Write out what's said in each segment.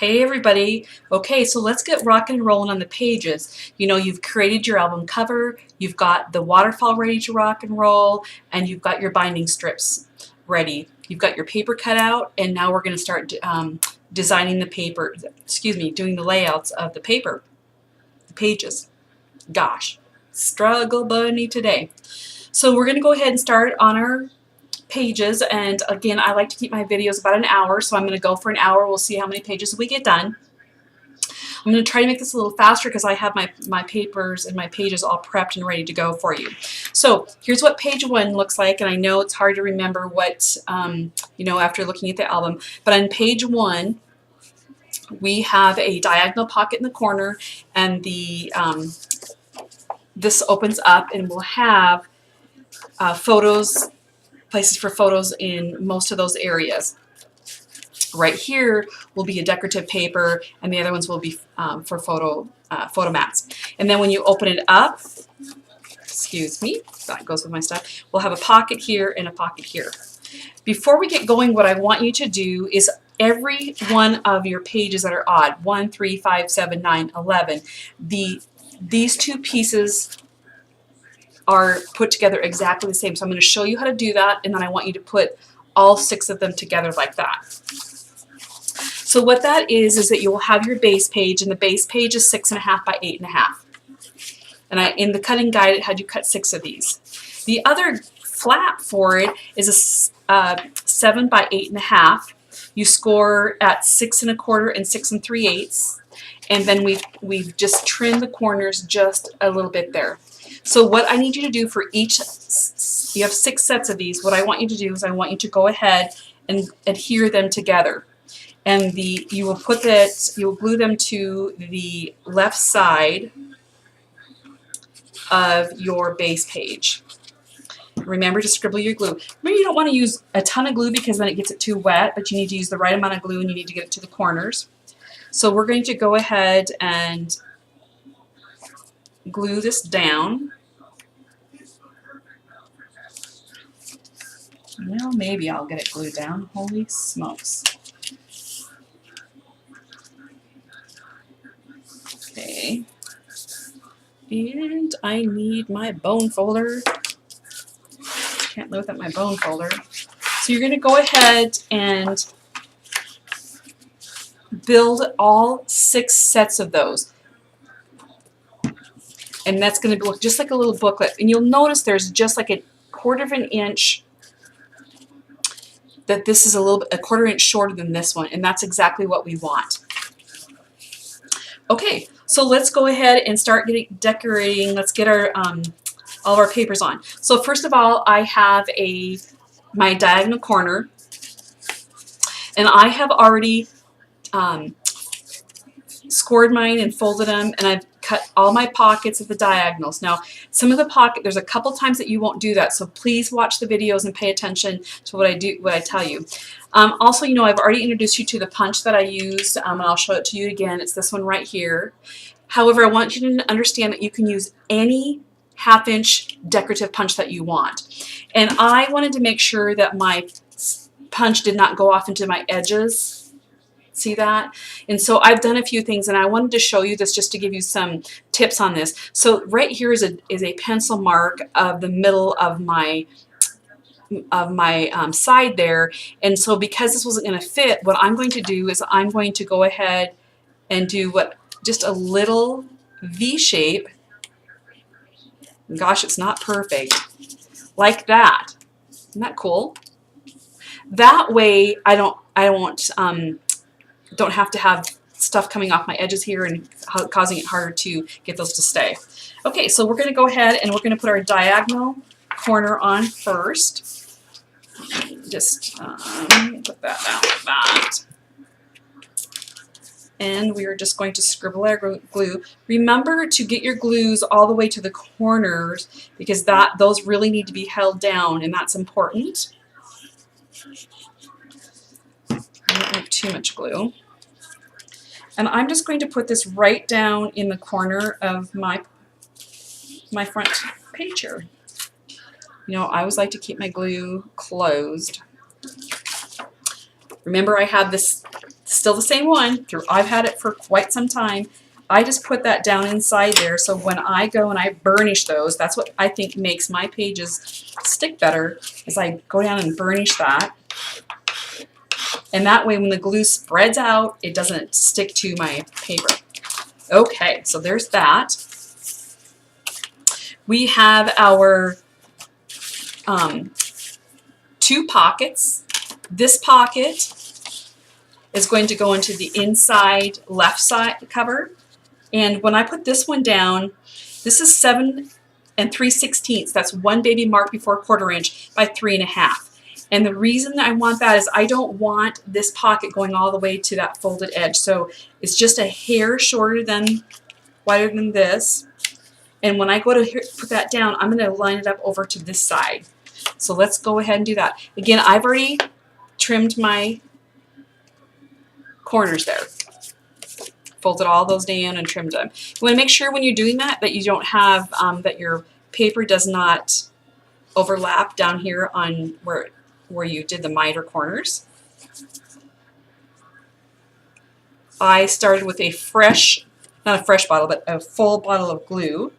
Hey everybody. Okay, so let's get rocking and rolling on the pages. You know, you've created your album cover, you've got the waterfall ready to rock and roll, and you've got your binding strips ready. You've got your paper cut out, and now we're going to start designing the paper, doing the layouts of the paper, the pages. Gosh, struggle bunny today. So we're going to go ahead and start on our pages, and again, I like to keep my videos about an hour, so I'm going to go for an hour. We'll see how many pages we get done. I'm going to try to make this a little faster because I have my papers and my pages all prepped and ready to go for you. So here's what page 1 looks like, and I know it's hard to remember what, you know, after looking at the album, but on page 1 we have a diagonal pocket in the corner, and the this opens up and we'll have places for photos in most of those areas. Right here will be a decorative paper, and the other ones will be for photo mats. And then when you open it up, excuse me, that goes with my stuff, we'll have a pocket here and a pocket here. Before we get going, what I want you to do is every one of your pages that are odd, 1, 3, 5, 7, 9, 11, these two pieces are put together exactly the same. So I'm going to show you how to do that, and then I want you to put all 6 of them together like that. So what that is that you will have your base page, and the base page is 6.5 by 8.5. And in the cutting guide, it had you cut 6 of these. The other flap for it is a 7 by 8.5. You score at 6 1/4 and 6 3/8, and then we've just trimmed the corners just a little bit there. So what I need you to do for each, you have 6 sets of these. What I want you to do is I want you to go ahead and adhere them together. And you will glue them to the left side of your base page. Remember to scribble your glue. Remember, you don't want to use a ton of glue because then it gets it too wet, but you need to use the right amount of glue, and you need to get it to the corners. So we're going to go ahead and glue this down. Well, maybe I'll get it glued down. Holy smokes. Okay. And I need my bone folder. Can't live without my bone folder. So you're going to go ahead and build all 6 sets of those. And that's going to look just like a little booklet. And you'll notice there's just like a 1/4 of an inch, that this is a 1/4 inch shorter than this one, and that's exactly what we want. Okay, so let's go ahead and start decorating. Let's get our all of our papers on. So first of all, I have my diagonal corner, and I have already scored mine and folded them, and I've cut all my pockets at the diagonals. Now, some of the there's a couple times that you won't do that, so please watch the videos and pay attention to what I tell you. Also, you know, I've already introduced you to the punch that I used, and I'll show it to you again. It's this one right here. However, I want you to understand that you can use any 1/2 inch decorative punch that you want. And I wanted to make sure that my punch did not go off into my edges. See that? And so I've done a few things, and I wanted to show you this just to give you some tips on this. So right here is a pencil mark of the middle of my side there, and so because this wasn't going to fit, what I'm going to do is I'm going to go ahead and do just a little V shape. Gosh, it's not perfect. Like that. Isn't that cool? That way I don't have to have stuff coming off my edges here and causing it harder to get those to stay. Okay, so we're going to go ahead and we're going to put our diagonal corner on first. Just put that down like that. And we are just going to scribble our glue. Remember to get your glues all the way to the corners, because those really need to be held down, and that's important. I don't want too much glue. And I'm just going to put this right down in the corner of my front page here. You know, I always like to keep my glue closed. Remember, I have this Still the same one. I've had it for quite some time. I just put that down inside there, so when I go and I burnish those, that's what I think makes my pages stick better, is I go down and burnish that. And that way when the glue spreads out, it doesn't stick to my paper. Okay, so there's that. We have our 2 pockets. This pocket is going to go into the inside left side cover. And when I put this one down, this is 7 3/16. That's 1 baby mark before 1/4 inch by 3.5. And the reason I want that is I don't want this pocket going all the way to that folded edge. So it's just a hair shorter than, wider than this. And when I go to put that down, I'm going to line it up over to this side. So let's go ahead and do that. Again, I've already trimmed my corners there. Folded all those down and trimmed them. You want to make sure when you're doing that you don't have, that your paper does not overlap down here on where you did the miter corners. I started with a fresh, not a fresh bottle, but a full bottle of glue.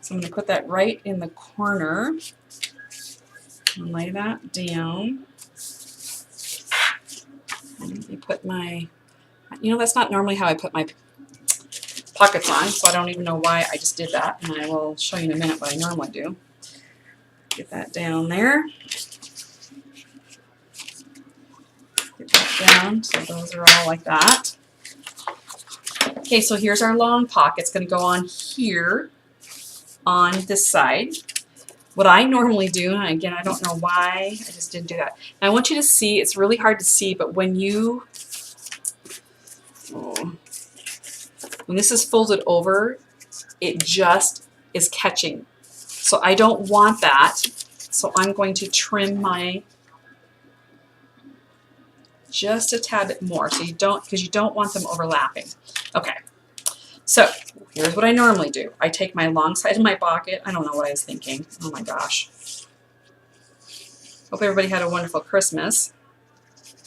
So I'm going to put that right in the corner and lay that down. And let me put my, that's not normally how I put my pockets on, so I don't even know why I just did that, and I will show you in a minute what I normally do. Get that down there. Get that down, so those are all like that. Okay, so here's our long pocket. It's going to go on here on this side. What I normally do, and again, I don't know why, I just didn't do that. And I want you to see, it's really hard to see, but when you, when this is folded over, it just is catching. So I don't want that. So I'm going to trim my just a tad bit more. So you don't, because you don't want them overlapping. Okay. So here's what I normally do. I take my long side of my pocket. I don't know what I was thinking. Oh my gosh. Hope everybody had a wonderful Christmas.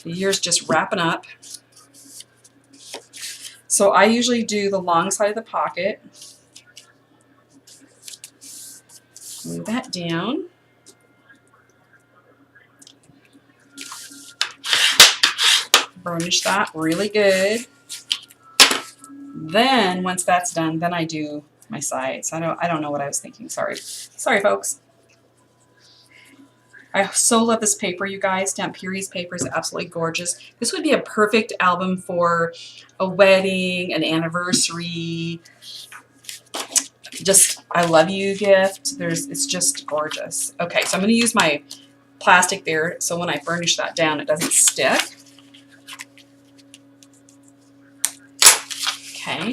The year's just wrapping up. So I usually do the long side of the pocket. Move that down. Burnish that really good. Then once that's done, then I do my sides. I don't know what I was thinking. Sorry, folks. I so love this paper, you guys. Stampuri's paper is absolutely gorgeous. This would be a perfect album for a wedding, an anniversary, just I love you gift. It's just gorgeous. Okay, so I'm going to use my plastic there so when I burnish that down, it doesn't stick. Okay.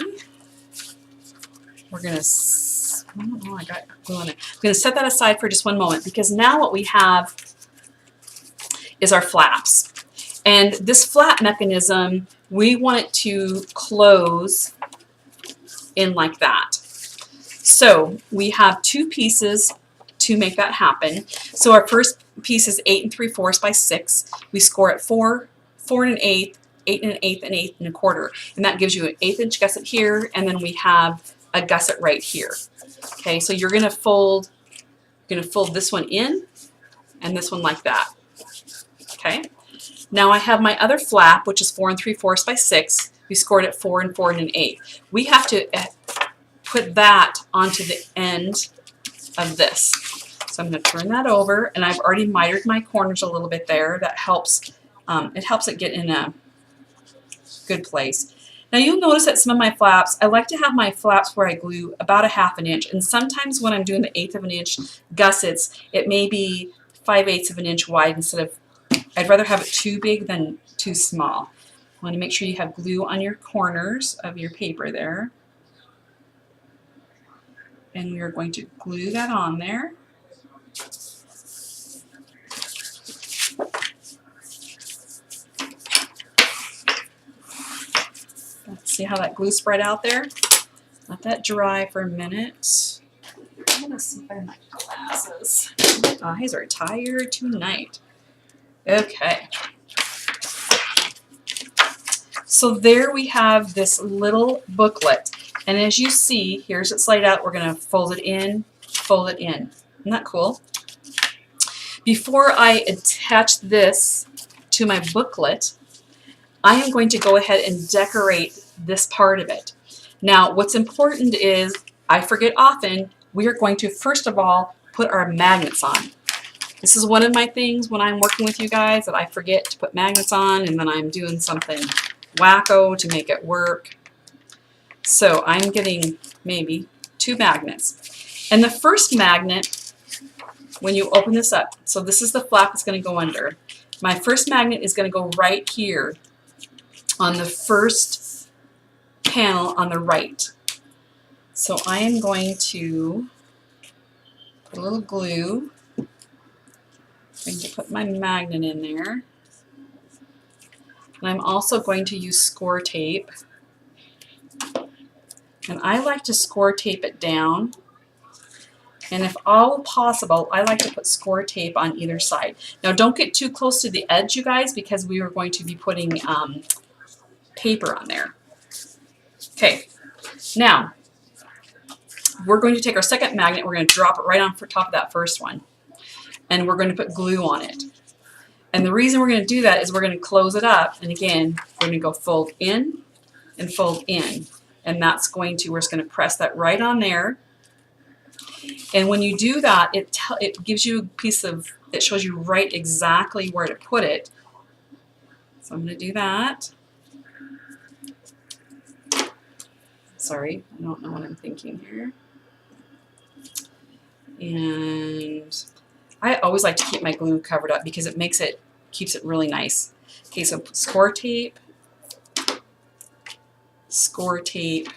We're going to, oh, I got glue on it. I'm going to set that aside for just one moment because now what we have is our flaps. And this flap mechanism, we want it to close in like that. So we have 2 pieces to make that happen. So our first piece is 8 3/4 by 6. We score at 4, 4 1/8, 8 1/8, and 8 1/4, and that gives you an 1/8 inch gusset here, and then we have a gusset right here. Okay, so you're gonna fold this one in, and this one like that. Okay. Now I have my other flap, which is 4 3/4 by 6. We scored at 4 and 4 1/8. We have to put that onto the end of this. So I'm going to turn that over, and I've already mitered my corners a little bit there. That helps. It helps it get in a good place. Now you'll notice that some of my flaps, I like to have my flaps where I glue about a 1/2 inch, and sometimes when I'm doing the 1/8 of an inch gussets, it may be 5/8 of an inch wide instead of, I'd rather have it too big than too small. I want to make sure you have glue on your corners of your paper there. And we are going to glue that on there. Let's see how that glue spread out there. Let that dry for a minute. I'm going to see if I have my glasses. My eyes are tired tonight. Okay. So there we have this little booklet. And as you see, here's its laid out. We're going to fold it in, fold it in. Isn't that cool? Before I attach this to my booklet, I am going to go ahead and decorate this part of it. Now, what's important is, I forget often, we are going to first of all put our magnets on. This is one of my things when I'm working with you guys that I forget to put magnets on, and then I'm doing something wacko to make it work. So I'm getting maybe 2 magnets. And the first magnet, when you open this up, so this is the flap that's going to go under. My first magnet is going to go right here on the first panel on the right. So I am going to put a little glue. I'm going to put my magnet in there. And I'm also going to use score tape. And I like to score tape it down. And if all possible, I like to put score tape on either side. Now don't get too close to the edge, you guys, because we are going to be putting paper on there. Okay, now we're going to take our second magnet, we're going to drop it right on top of that first one. And we're going to put glue on it. And the reason we're going to do that is we're going to close it up. And again, we're going to go fold in and fold in. And that's going to, we're just going to press that right on there. And when you do that, it gives you a piece of, it shows you right exactly where to put it. So I'm going to do that. Sorry, I don't know what I'm thinking here. And I always like to keep my glue covered up because it makes it, keeps it really nice. Okay, so score tape, score tape,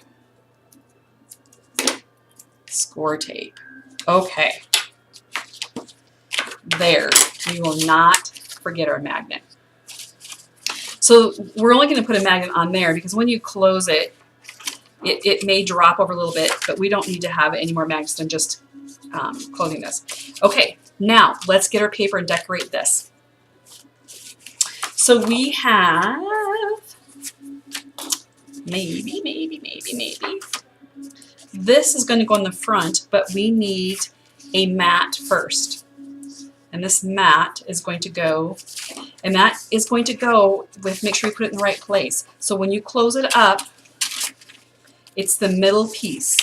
score tape. Okay, there, we will not forget our magnet. So we're only going to put a magnet on there because when you close it, it may drop over a little bit, but we don't need to have any more magnets than just closing this. Okay, now let's get our paper and decorate this. So we have maybe. This is going to go in the front, but we need a mat first. And this mat is going to go, and that is going to go with, make sure you put it in the right place. So when you close it up, it's the middle piece.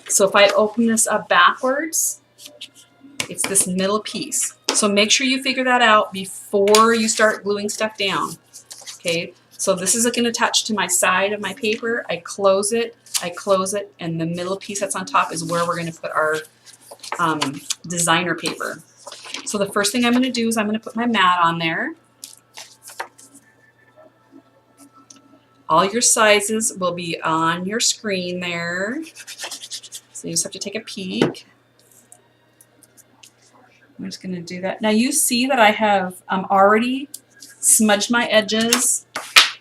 So if I open this up backwards, it's this middle piece. So make sure you figure that out before you start gluing stuff down. Okay, so this is going to attach to my side of my paper. I close it, and the middle piece that's on top is where we're going to put our designer paper. So the first thing I'm going to do is I'm going to put my mat on there. All your sizes will be on your screen there. So you just have to take a peek. I'm just going to do that. Now you see that I have already smudged my edges.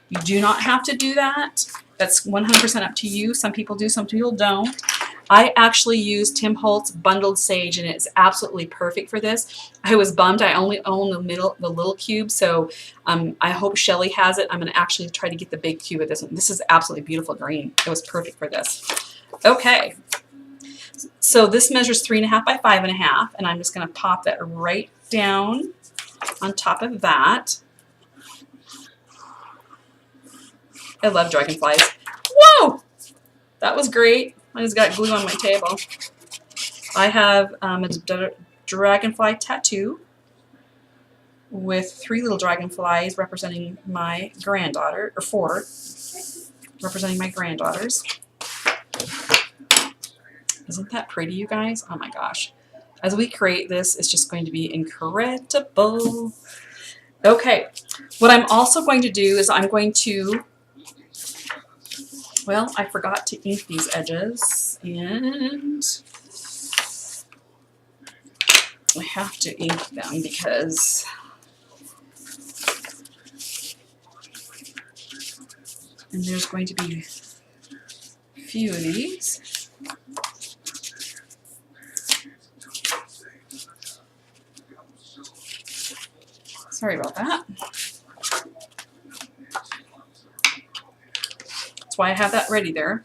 You do not have to do that. That's 100% up to you. Some people do, some people don't. I actually use Tim Holtz Bundled Sage, and it's absolutely perfect for this. I was bummed I only own the little cube, so I hope Shelly has it. I'm going to actually try to get the big cube of this one. This is absolutely beautiful green. It was perfect for this. Okay, so this measures 3.5 by 5.5, and I'm just going to pop that right down on top of that. I love dragonflies. Whoa! That was great. I just got glue on my table. I have a dragonfly tattoo with 3 little dragonflies representing my granddaughter, or 4 representing my granddaughters. Isn't that pretty, you guys? Oh my gosh. As we create this, it's just going to be incredible. Okay, what I'm also going to do is I'm going to, well, I forgot to ink these edges, and I have to ink them because and there's going to be a few of these. Sorry about that. That's why I have that ready there.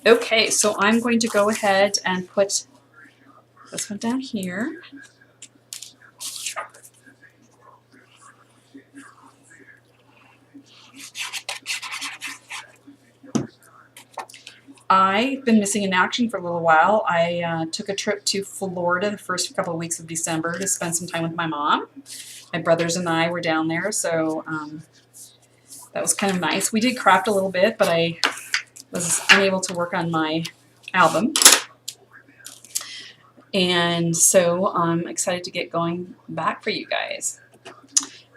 Okay, so I'm going to go ahead and put this one down here. I've been missing in action for a little while. I took a trip to Florida the first couple of weeks of December to spend some time with my mom. My brothers and I were down there, so that was kind of nice. We did craft a little bit, but I was unable to work on my album. And so I'm excited to get going back for you guys.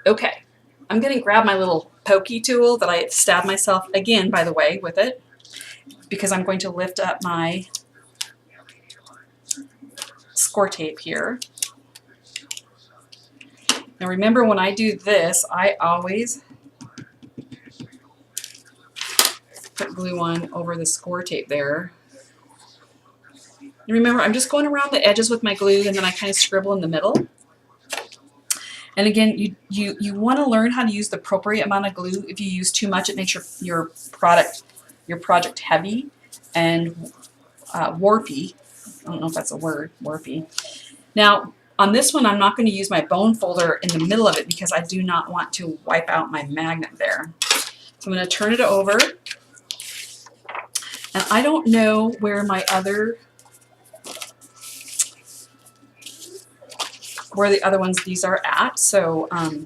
Okay, I'm going to grab my little pokey tool that I stabbed myself again, by the way, with it, because I'm going to lift up my score tape here. Now remember, when I do this, I always put glue on over the score tape there. And remember, I'm just going around the edges with my glue, and then I kind of scribble in the middle. And again, you want to learn how to use the appropriate amount of glue. If you use too much, it makes your project heavy and warpy. I don't know if that's a word, warpy. Now, on this one, I'm not going to use my bone folder in the middle of it because I do not want to wipe out my magnet there. So I'm going to turn it over. And I don't know where my other, where the other ones these are at. So I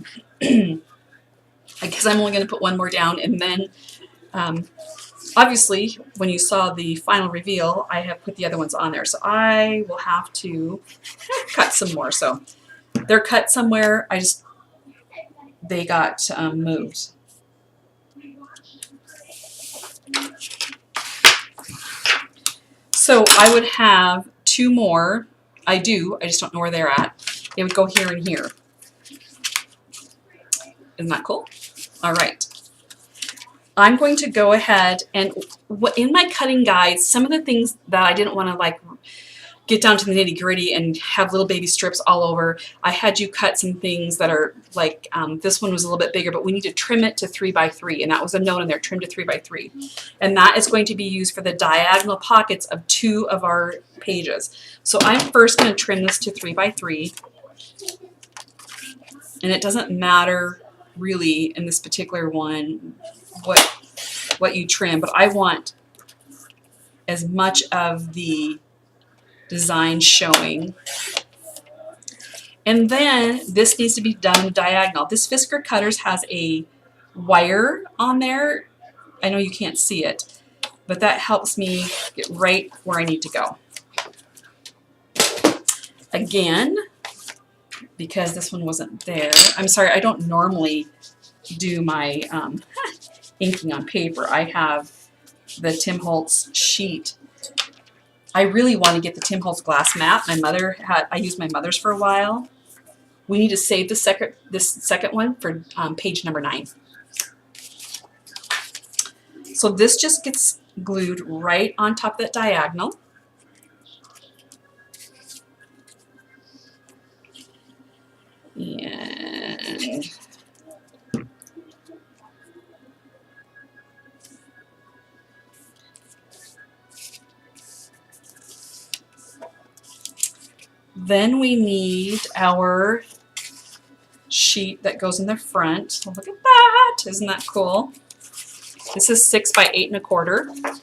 guess I'm only going to put one more down, and then obviously when you saw the final reveal, I have put the other ones on there. So I will have to cut some more. So they're cut somewhere. They got moved. So I would have two more. I just don't know where they're at. They would go here and here. Isn't that cool? All right. I'm going to go ahead and in my cutting guides, some of the things that I didn't want to like get down to the nitty gritty and have little baby strips all over, I had you cut some things that are like, this one was a little bit bigger, but we need to trim it to 3 by 3, and that was a note in there, trim to 3 by 3. And that is going to be used for the diagonal pockets of 2 of our pages. So I'm first going to trim this to 3 by 3. And it doesn't matter really in this particular one what you trim, but I want as much of the design showing. And then this needs to be done diagonal. This Fisker Cutters has a wire on there. I know you can't see it, but that helps me get right where I need to go. Again, because this one wasn't there, I'm sorry, I don't normally do my inking on paper. I have the Tim Holtz sheet. I really want to get the Tim Holtz glass mat. I used my mother's for a while. We need to save this second one for page number 9. So this just gets glued right on top of that diagonal. And then we need our sheet that goes in the front. Oh, look at that! Isn't that cool? This is 6 by 8 1/4.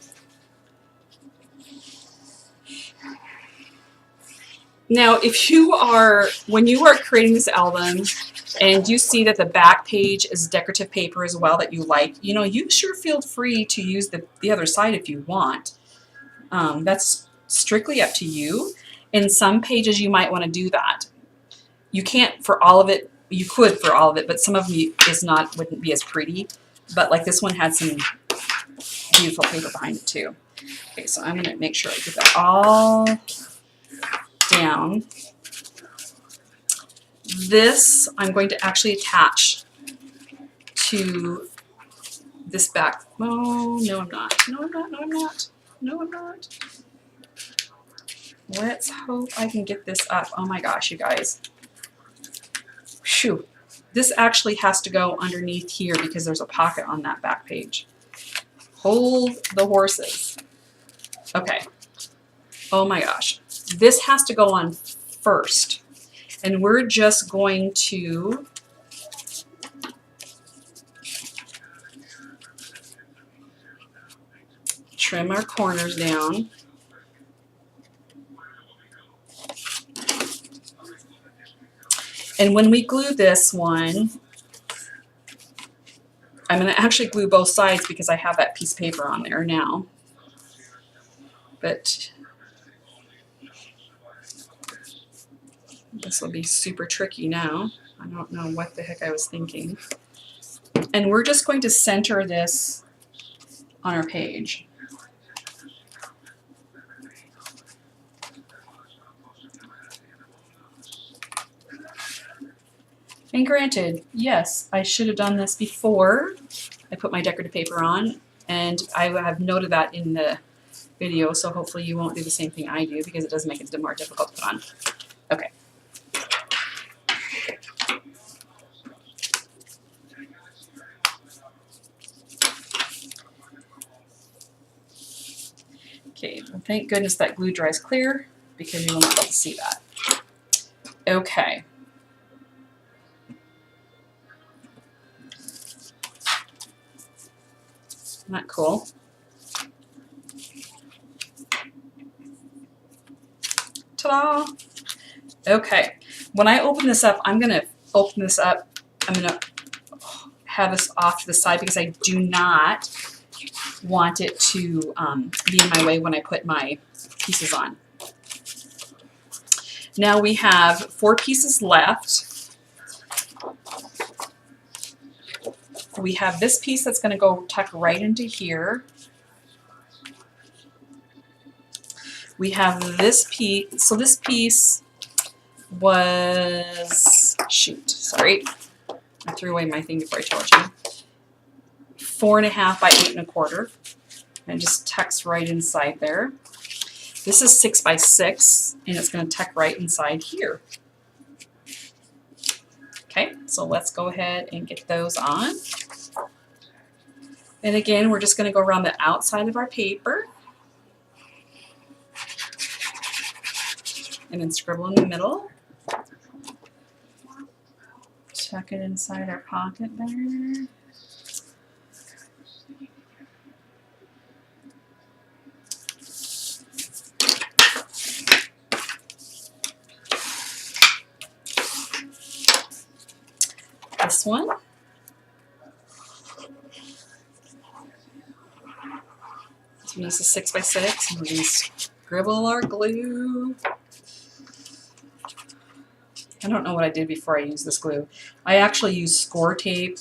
Now, when you are creating this album and you see that the back page is decorative paper as well that you like, you sure feel free to use the other side if you want. That's strictly up to you. In some pages, you might want to do that. You can't for all of it. You could for all of it, but some of them wouldn't be as pretty. But like this one had some beautiful paper behind it too. Okay, so I'm going to make sure I get that all down. This I'm going to actually attach to this back. Oh, no, I'm not. No, I'm not. No, I'm not. No, I'm not. Let's hope I can get this up. Oh my gosh, you guys. Phew. This actually has to go underneath here because there's a pocket on that back page. Hold the horses. Okay. Oh my gosh. This has to go on first. And we're just going to trim our corners down. And when we glue this one, I'm going to actually glue both sides because I have that piece of paper on there now. But this will be super tricky now. I don't know what the heck I was thinking. And we're just going to center this on our page. And granted, yes, I should have done this before I put my decorative paper on, and I have noted that in the video, so hopefully you won't do the same thing I do because it does make it more difficult to put on. Okay. Okay, well, thank goodness that glue dries clear because you will not be able to see that. Okay. Isn't that cool? Ta-da! Okay, when I open this up, I'm going to open this up. I'm going to have this off to the side because I do not want it to be in my way when I put my pieces on. Now we have 4 pieces left. We have this piece that's going to go tuck right into here. We have this piece. So this piece was, shoot, sorry, I threw away my thing before I told you. 4.5 by 8.25, and it just tucks right inside there. This is 6 by 6, and it's going to tuck right inside here. Okay, so let's go ahead and get those on. And again, we're just going to go around the outside of our paper. And then scribble in the middle. Tuck it inside our pocket there. This one. This one is a 6 by 6, and we're going to scribble our glue. I don't know what I did before I used this glue. I actually used score tape,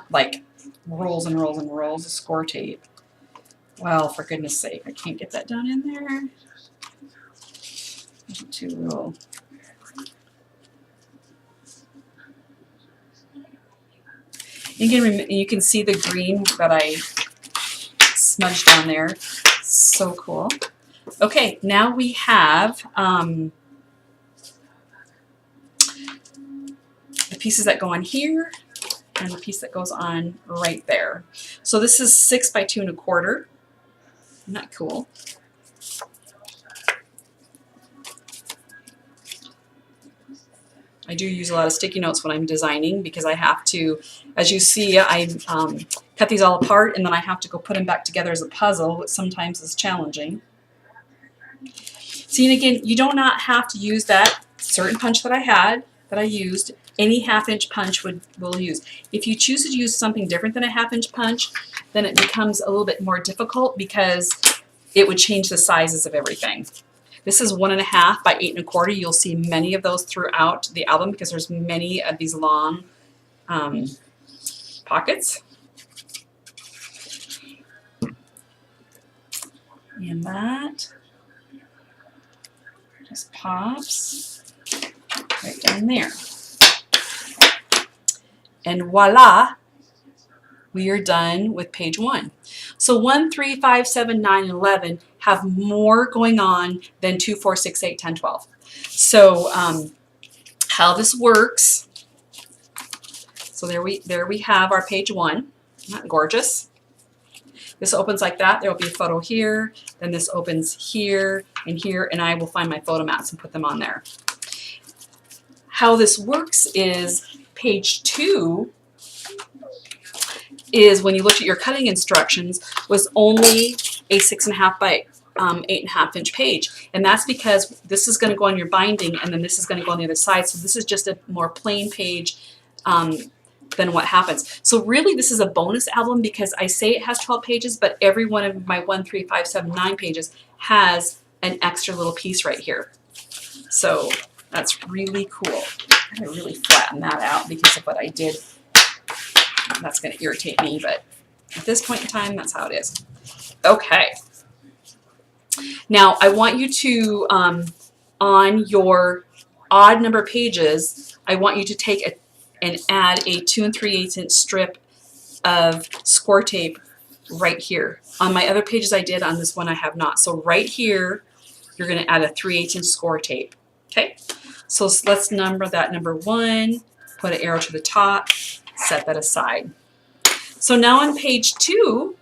like rolls and rolls and rolls of score tape. Well, for goodness sake, I can't get that done in there. Too little. You can see the green that I smudged on there. So cool. Okay, now we have the pieces that go on here and the piece that goes on right there. So this is 6 by 2.25. Isn't that cool? I do use a lot of sticky notes when I'm designing because I have to, as you see, I cut these all apart and then I have to go put them back together as a puzzle, which sometimes is challenging. See, and again, you do not have to use that certain punch that I used. Any 1/2 inch punch will use. If you choose to use something different than a 1/2 inch punch, then it becomes a little bit more difficult because it would change the sizes of everything. This is 1.5 by 8.25. You'll see many of those throughout the album because there's many of these long pockets. And that just pops right down there. And voila, we are done with page 1. So 1, 3, 5, 7, 9, and 11 have more going on than 2, 4, 6, 8, 10, 12. So how this works, so there we have our page 1. Isn't that gorgeous? This opens like that. There will be a photo here. Then this opens here, and I will find my photo mats and put them on there. How this works is page 2 is when you look at your cutting instructions was only a 6.5 by 8.5 inch page, and that's because this is going to go on your binding and then this is going to go on the other side, so this is just a more plain page than what happens. So really this is a bonus album because I say it has 12 pages, but every one of my 1, 3, 5, 7, 9 pages has an extra little piece right here. So that's really cool. I gotta really flatten that out because of what I did. That's going to irritate me, but at this point in time, that's how it is. Okay. Now, I want you to, on your odd number pages, I want you to take and add a 2 3/8 inch strip of score tape right here. On my other pages I did, on this one I have not. So right here, you're going to add a 3/8 inch score tape. Okay? So let's number that number 1, put an arrow to the top, set that aside. So now on page 2,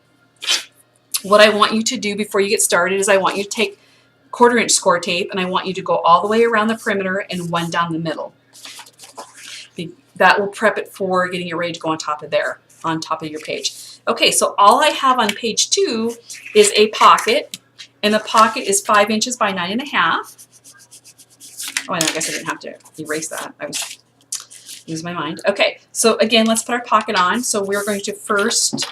what I want you to do before you get started is I want you to take 1/4 inch score tape and I want you to go all the way around the perimeter and 1 down the middle. That will prep it for getting it ready to go on top of there, on top of your page. Okay, so all I have on page 2 is a pocket, and the pocket is 5 inches by 9.5. Oh, and I guess I didn't have to erase that. I was losing my mind. Okay, so again, let's put our pocket on. So we're going to first,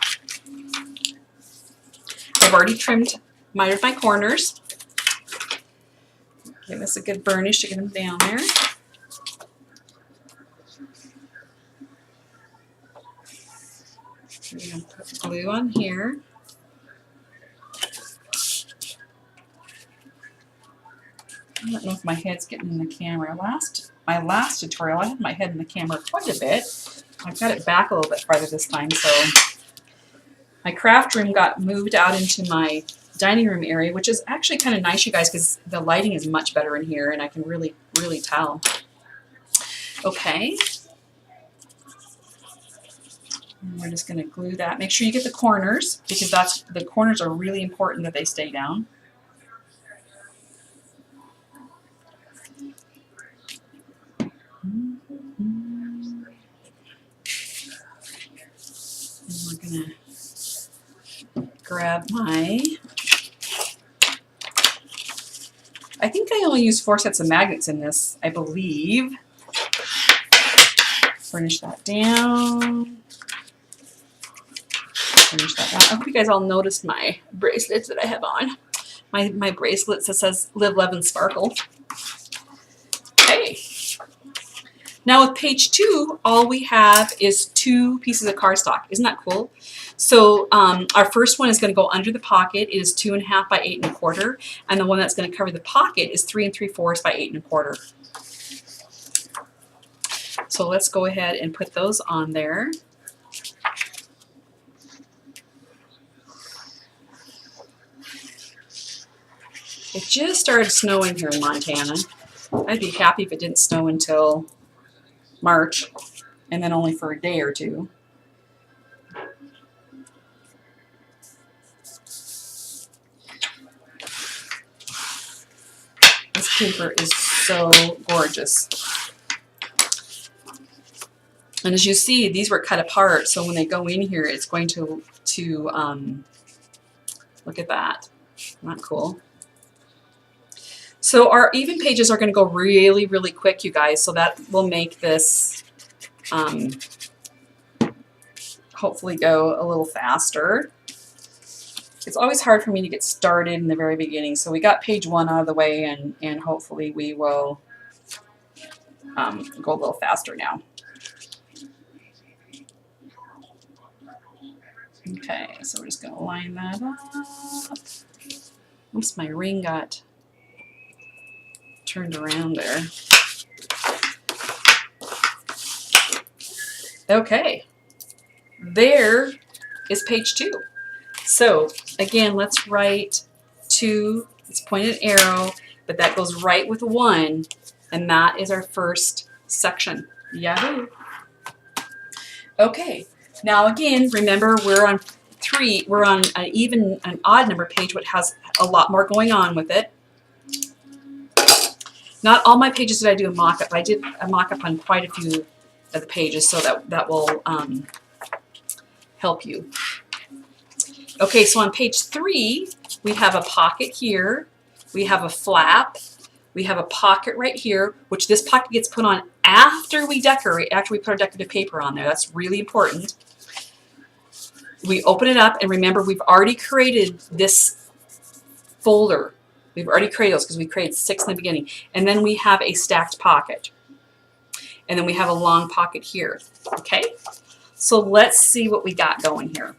I've already trimmed my corners. Give this a good burnish to get them down there. We're going to put glue on here. I don't know if my head's getting in the camera. My last tutorial, I had my head in the camera quite a bit. I've got it back a little bit farther this time, so my craft room got moved out into my dining room area, which is actually kind of nice, you guys, because the lighting is much better in here, and I can really, really tell. Okay. And we're just going to glue that. Make sure you get the corners, because the corners are really important that they stay down. And we're going to grab my, I think I only used 4 sets of magnets in this, I believe. Furnish that down. Finish that down. I hope you guys all noticed my bracelets that I have on. My bracelets that says Live, Love, and Sparkle. Okay. Now with page 2, all we have is 2 pieces of cardstock. Isn't that cool? So our first one is going to go under the pocket. It is 2.5 by 8 1/4, and the one that's going to cover the pocket is 3 3/4 by 8 1/4. So let's go ahead and put those on there. It just started snowing here in Montana. I'd be happy if it didn't snow until March, and then only for a day or two. This paper is so gorgeous. And as you see, these were cut apart, so when they go in here, it's going to look at that. Isn't that cool? So our even pages are going to go really, really quick, you guys, so that will make this hopefully go a little faster. It's always hard for me to get started in the very beginning, so we got page 1 out of the way, and hopefully we will go a little faster now. Okay, so we're just going to line that up. Oops, my ring got turned around there. Okay, there is page 2. So again, let's write 2, let's point an arrow, but that goes right with 1, and that is our first section. Yahoo! Okay, now again, remember we're on 3, we're on an odd number page, which has a lot more going on with it. Not all my pages did I do a mock-up. I did a mock-up on quite a few of the pages, so that will help you. Okay, so on page 3, we have a pocket here. We have a flap. We have a pocket right here, which this pocket gets put on after we decorate, after we put our decorative paper on there. That's really important. We open it up, and remember, we've already created this folder. We've already created those because we created 6 in the beginning. And then we have a stacked pocket. And then we have a long pocket here. Okay? So let's see what we got going here.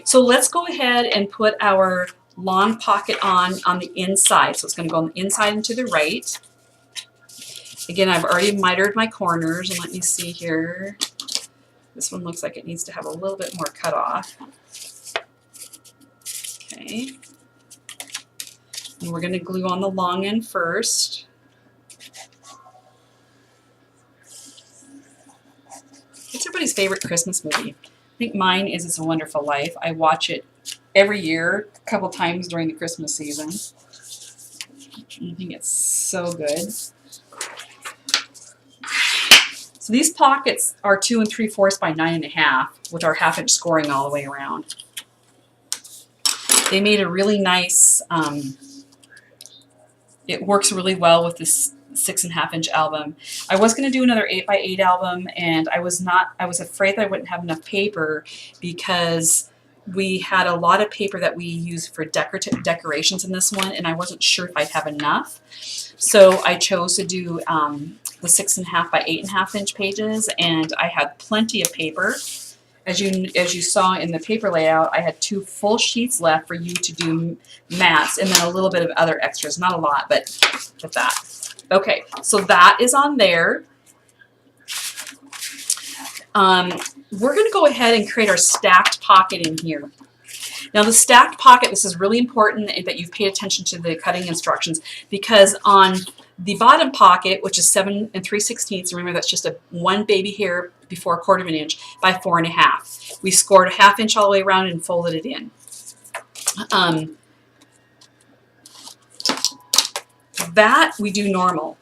So let's go ahead and put our long pocket on the inside. So it's going to go on the inside and to the right. Again, I've already mitered my corners, and let me see here. This one looks like it needs to have a little bit more cut off. Okay. And we're going to glue on the long end first. What's everybody's favorite Christmas movie? I think mine is It's a Wonderful Life. I watch it every year, a couple times during the Christmas season. I think it's so good. So these pockets are 2 3/4 by 9 1/2 with our 1/2 inch scoring all the way around. They made a really nice, it works really well with this 6 1/2 inch album. I was going to do another 8 by 8 album, and I was afraid that I wouldn't have enough paper because we had a lot of paper that we use for decorations in this one, and I wasn't sure if I'd have enough. So I chose to do the 6 1/2 by 8 1/2 inch pages, and I had plenty of paper. As you saw in the paper layout, I had 2 full sheets left for you to do mats, and then a little bit of other extras. Not a lot, but that. Okay, so that is on there. We're going to go ahead and create our stacked pocket in here. Now the stacked pocket, this is really important that you've paid attention to the cutting instructions, because on the bottom pocket, which is 7 3/16, remember that's just one baby hair before 1/4 inch by 4 1/2. We scored a 1/2 inch all the way around and folded it in. That we do normal,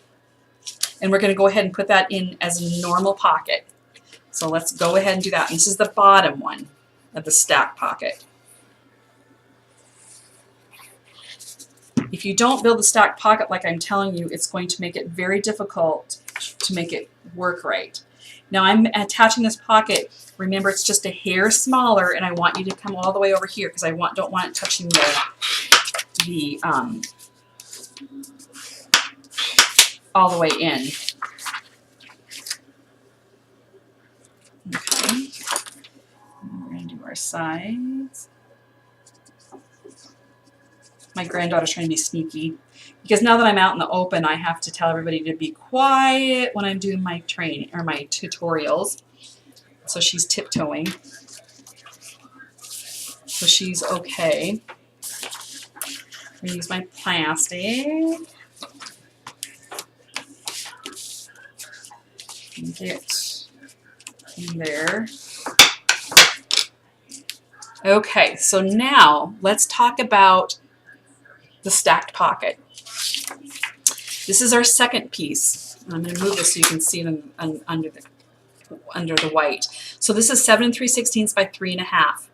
and we're going to go ahead and put that in as a normal pocket. So let's go ahead and do that. And this is the bottom one of the stack pocket. If you don't build the stack pocket like I'm telling you, it's going to make it very difficult to make it work right. Now I'm attaching this pocket. Remember, it's just a hair smaller, and I want you to come all the way over here because I don't want it touching the all the way in. Okay. We're going to do our sides. My granddaughter's trying to be sneaky because now that I'm out in the open, I have to tell everybody to be quiet when I'm doing my training or my tutorials. So she's tiptoeing. So she's okay. I'm going to use my plastic. And get in there. Okay, so now let's talk about the stacked pocket. This is our second piece. I'm going to move this so you can see it under the white. So this is 7 3/16 by 3 1/2.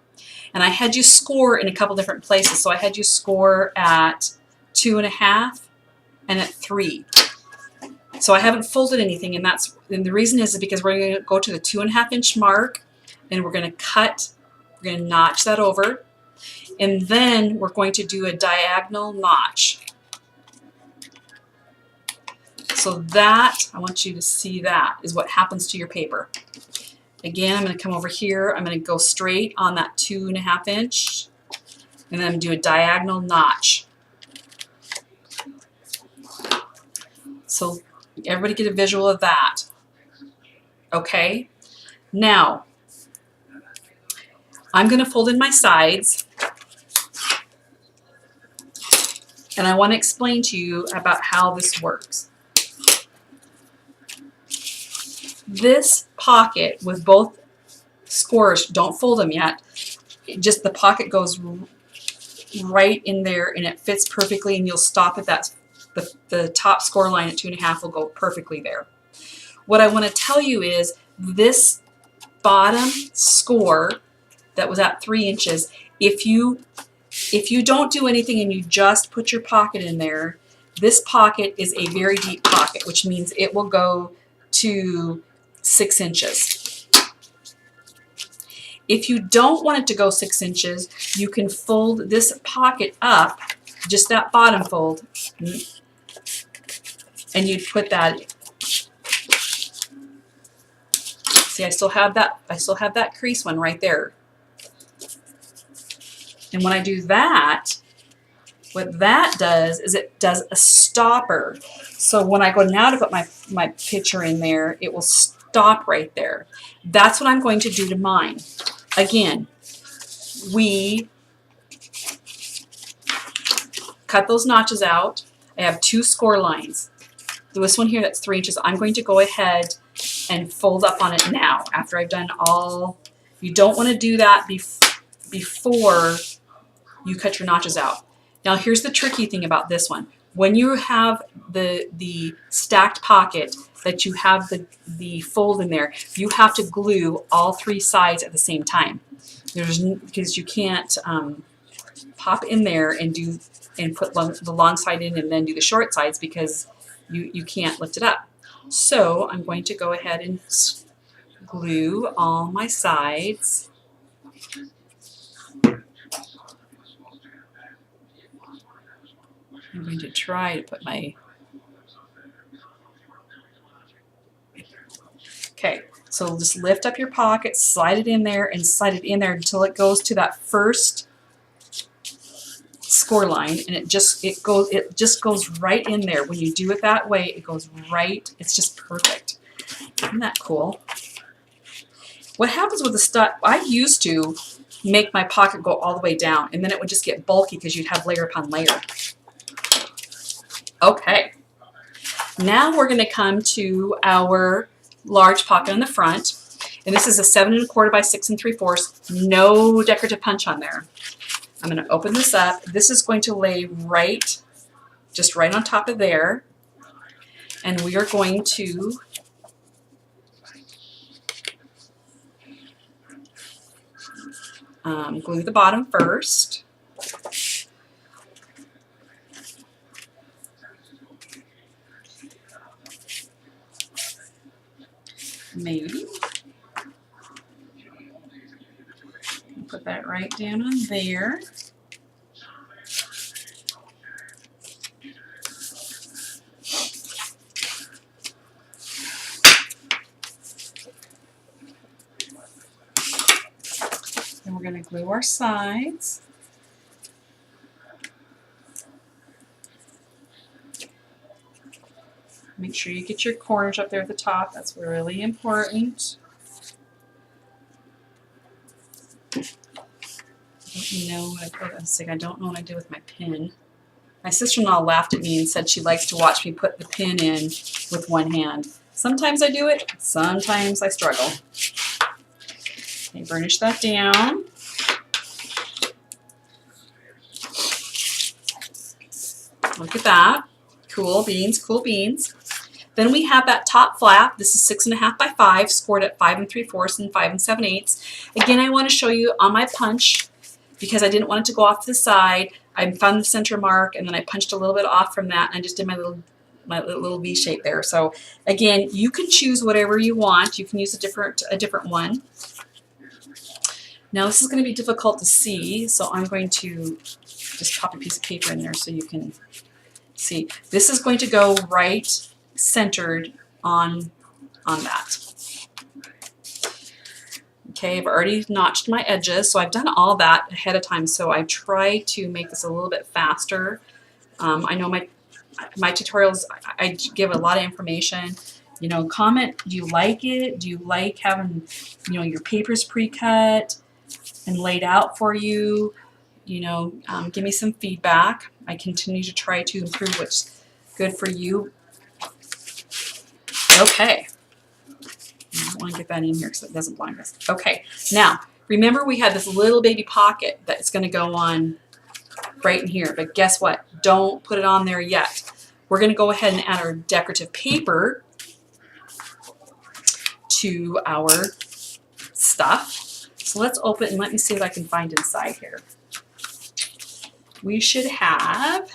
And I had you score in a couple different places. So I had you score at 2 1/2 and at 3. So I haven't folded anything, and the reason is because we're going to go to the 2 1/2 inch mark, and we're going to cut. We're going to notch that over, and then we're going to do a diagonal notch. So that, I want you to see that, is what happens to your paper. Again, I'm going to come over here. I'm going to go straight on that 2 1/2 inch, and then I'm going to do a diagonal notch. So everybody get a visual of that. Okay? Now, I'm going to fold in my sides, and I want to explain to you about how this works. this pocket with both scores, don't fold them yet, just the pocket goes right in there and it fits perfectly, and you'll stop at that, the top score line at 2.5 will go perfectly there. What I want to tell you is this bottom score that was at 3 inches, if you don't do anything and you just put your pocket in there, this pocket is a very deep pocket, which means it will go to 6 inches. If you don't want it to go 6 inches, you can fold this pocket up, just that bottom fold, and you'd put that. See, I still have that crease one right there. And when I do that, what that does is it does a stopper. So when I go now to put my picture in there, it will stop right there. That's what I'm going to do to mine. Again, we cut those notches out. I have 2 score lines. This one here that's 3 inches, I'm going to go ahead and fold up on it now after I've done all. You don't want to do that before you cut your notches out. Now here's the tricky thing about this one. When you have the stacked pocket that you have the fold in there, you have to glue all 3 sides at the same time. Because you can't pop in there and put the long side in and then do the short sides, because you can't lift it up. So I'm going to go ahead and glue all my sides. I'm going to try to put my... Okay, so just lift up your pocket, slide it in there, and slide it in there until it goes to that first score line, and it just goes right in there. When you do it that way, it goes right. It's just perfect. Isn't that cool? What happens with the stuff, I used to make my pocket go all the way down, and then it would just get bulky because you'd have layer upon layer. Okay, now we're going to come to our large pocket on the front, and this is a 7 1/4 by 6 3/4. No decorative punch on there. I'm going to open this up. This is going to lay just right on top of there, and we are going to glue the bottom first. Maybe. Put that right down on there. Then we're going to glue our sides. Make sure you get your corners up there at the top. That's really important. I don't know what I did with my pin. My sister-in-law laughed at me and said she likes to watch me put the pin in with one hand. Sometimes I do it, sometimes I struggle. Okay, burnish that down. Look at that. Cool beans, cool beans. Then we have that top flap. This is 6 1/2 by 5, scored at 5 3/4 and 5 7/8. Again, I want to show you on my punch, because I didn't want it to go off to the side. I found the center mark, and then I punched a little bit off from that, and I just did my little V shape there. So again, you can choose whatever you want. You can use a different one. Now this is going to be difficult to see, so I'm going to just pop a piece of paper in there so you can see. This is going to go right centered on that. Okay, I've already notched my edges, so I've done all that ahead of time, so I try to make this a little bit faster. I know my tutorials, I give a lot of information. You know, comment, do you like it? Do you like having, you know, your papers pre-cut and laid out for you? You know, give me some feedback. I continue to try to improve what's good for you. Okay. want to get that in here because it doesn't blind us. Okay, now remember we had this little baby pocket that's going to go on right in here, but guess what? Don't put it on there yet. We're going to go ahead and add our decorative paper to our stuff. So let's open it and let me see what I can find inside here. We should have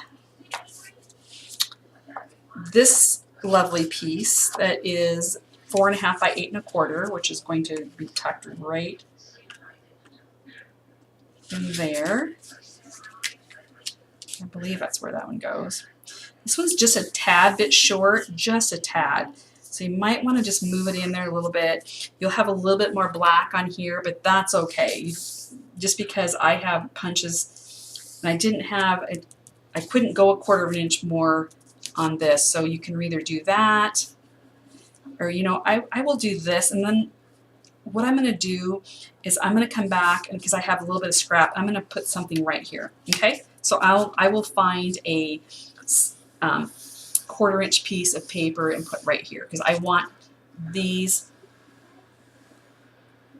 this lovely piece that is 4.5 by 8 1/4, which is going to be tucked right in there. I believe that's where that one goes. This one's just a tad bit short, just a tad. So you might want to just move it in there a little bit. You'll have a little bit more black on here, but that's okay. Just because I have punches and I didn't have, I couldn't go 1/4 inch more on this. So you can either do that or, you know, I will do this, and then what I'm going to do is I'm going to come back, and because I have a little bit of scrap, I'm going to put something right here. Okay, so I will find a 1/4 inch piece of paper and put right here because I want these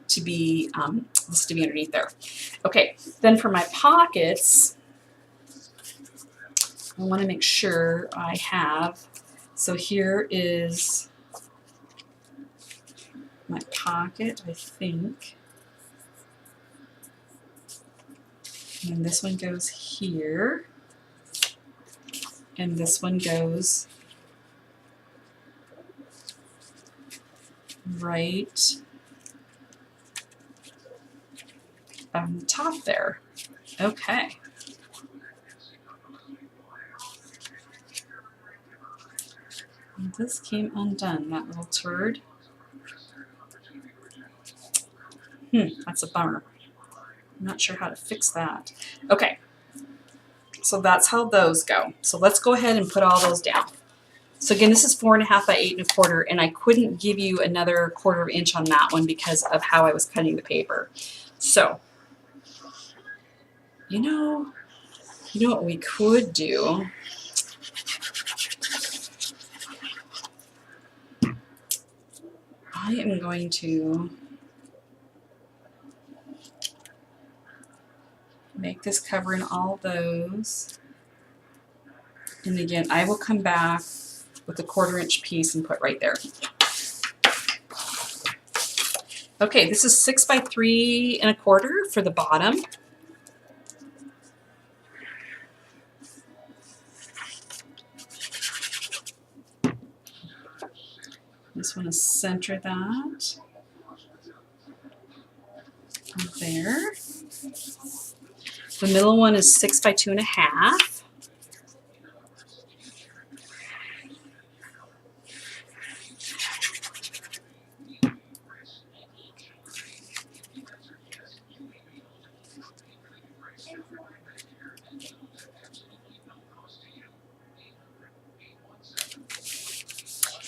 to be this to be underneath there. Okay, then for my pockets, I want to make sure I have. So here is my pocket, I think. And this one goes here. And this one goes right on the top there. Okay. And this came undone, that little turd. That's a bummer. I'm not sure how to fix that. Okay, so that's how those go. So let's go ahead and put all those down. So again, this is 4.5 by 8 1/4, and I couldn't give you another 1/4 inch on that one because of how I was cutting the paper. So, you know what we could do? I am going to make this covering all those. And again, I will come back with a 1/4 inch piece and put right there. Okay, this is 6 by 3 1/4 for the bottom. Just want to center that there. The middle one is 6 by 2 1/2.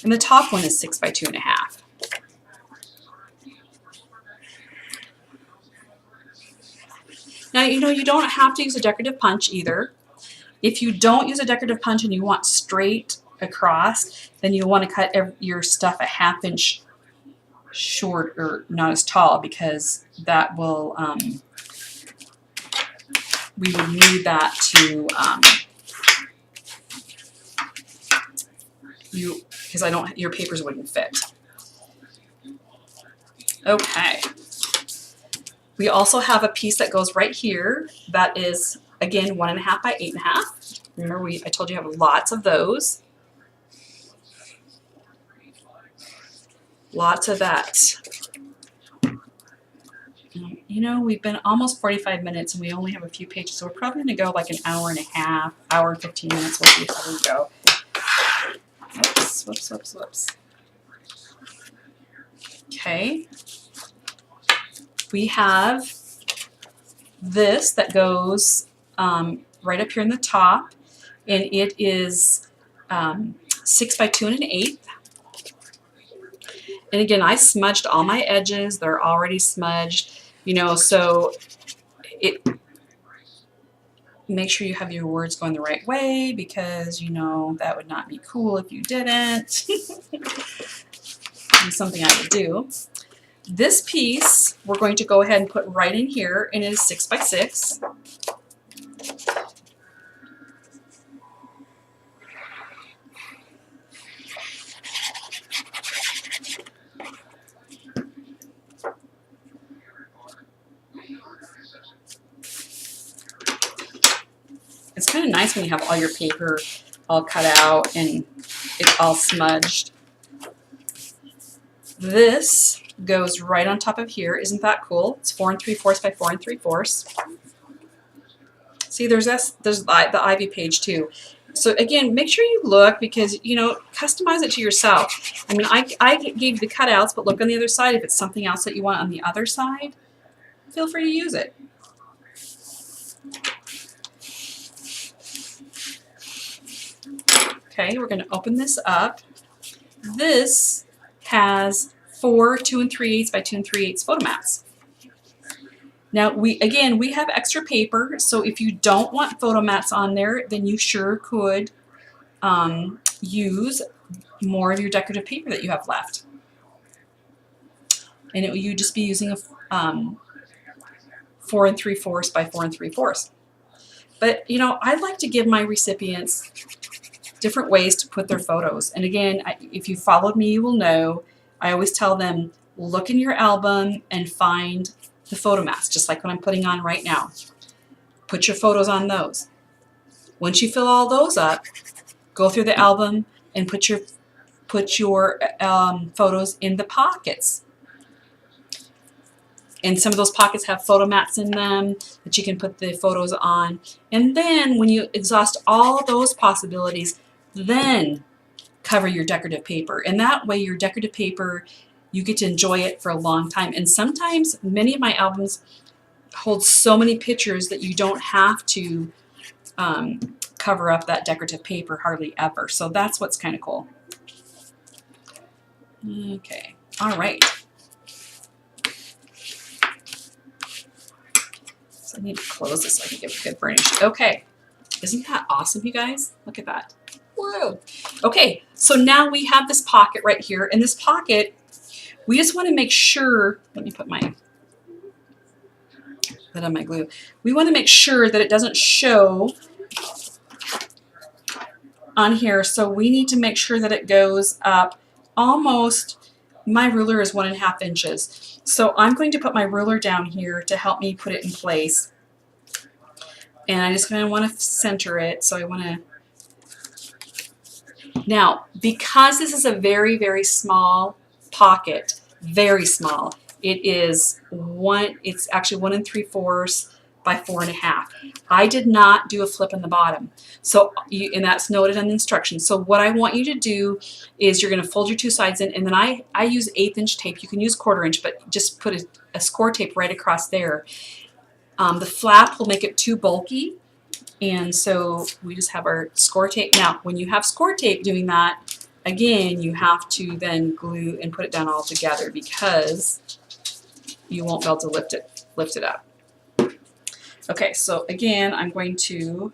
And the top one is 6 by 2 1/2. Now, you know, you don't have to use a decorative punch either. If you don't use a decorative punch and you want straight across, then you'll want to cut your stuff a 1/2 inch short or not as tall, because that will, we would need that to, because your papers wouldn't fit. Okay. We also have a piece that goes right here that is, again, 1.5 by 8 1/2. Remember, I told you I have lots of those. Lots of that. You know, we've been almost 45 minutes and we only have a few pages, so we're probably going to go like an hour and a half, hour and 15 minutes. We'll see how we go. Whoops, whoops, whoops, whoops. Okay. We have this that goes right up here in the top, and it is 6 by 2 1/8. And again, I smudged all my edges. They're already smudged, you know, so make sure you have your words going the right way, because, you know, that would not be cool if you didn't. It's something I would do. This piece we're going to go ahead and put right in here, and it is 6 by 6. It's kind of nice when you have all your paper all cut out and it's all smudged. This goes right on top of here. Isn't that cool? It's 4 3/4 by 4 3/4. See, there's the Ivy page too. So again, make sure you look, because you know, customize it to yourself. I mean, I gave the cutouts, but look on the other side. If it's something else that you want on the other side, feel free to use it. Okay, we're going to open this up. This has 4 2 3/8 by 2 3/8 photo mats. Now we have extra paper, so if you don't want photo mats on there, then you sure could use more of your decorative paper that you have left, and you just be using a 4 3/4 by 4 3/4. But you know, I like to give my recipients different ways to put their photos. And again, if you followed me, you will know I always tell them, look in your album and find the photo mats, just like what I'm putting on right now. Put your photos on those. Once you fill all those up, go through the album and put your photos in the pockets. And some of those pockets have photo mats in them that you can put the photos on. And then when you exhaust all those possibilities, then cover your decorative paper. And that way your decorative paper, you get to enjoy it for a long time. And sometimes many of my albums hold so many pictures that you don't have to cover up that decorative paper hardly ever. So that's what's kind of cool. Okay, all right. So I need to close this so I can give it a good burnish. Okay, isn't that awesome, you guys? Look at that. Whoa. Okay, so now we have this pocket right here. And this pocket, we just want to make sure, let me put that on my glue. We want to make sure that it doesn't show on here. So we need to make sure that it goes up almost, my ruler is 1.5 inches. So I'm going to put my ruler down here to help me put it in place. And I just kind of want to center it. So I want to, now, because this is a very, very small pocket, very small, it's actually 1 3/4 by 4.5. I did not do a flip in the bottom. So, and that's noted on the instructions. So what I want you to do is you're going to fold your two sides in, and then I use 1/8 inch tape. You can use 1/4 inch, but just put a score tape right across there. The flap will make it too bulky, and so we just have our score tape. Now, when you have score tape doing that, again, you have to then glue and put it down all together, because you won't be able to lift it up. Okay, so again, I'm going to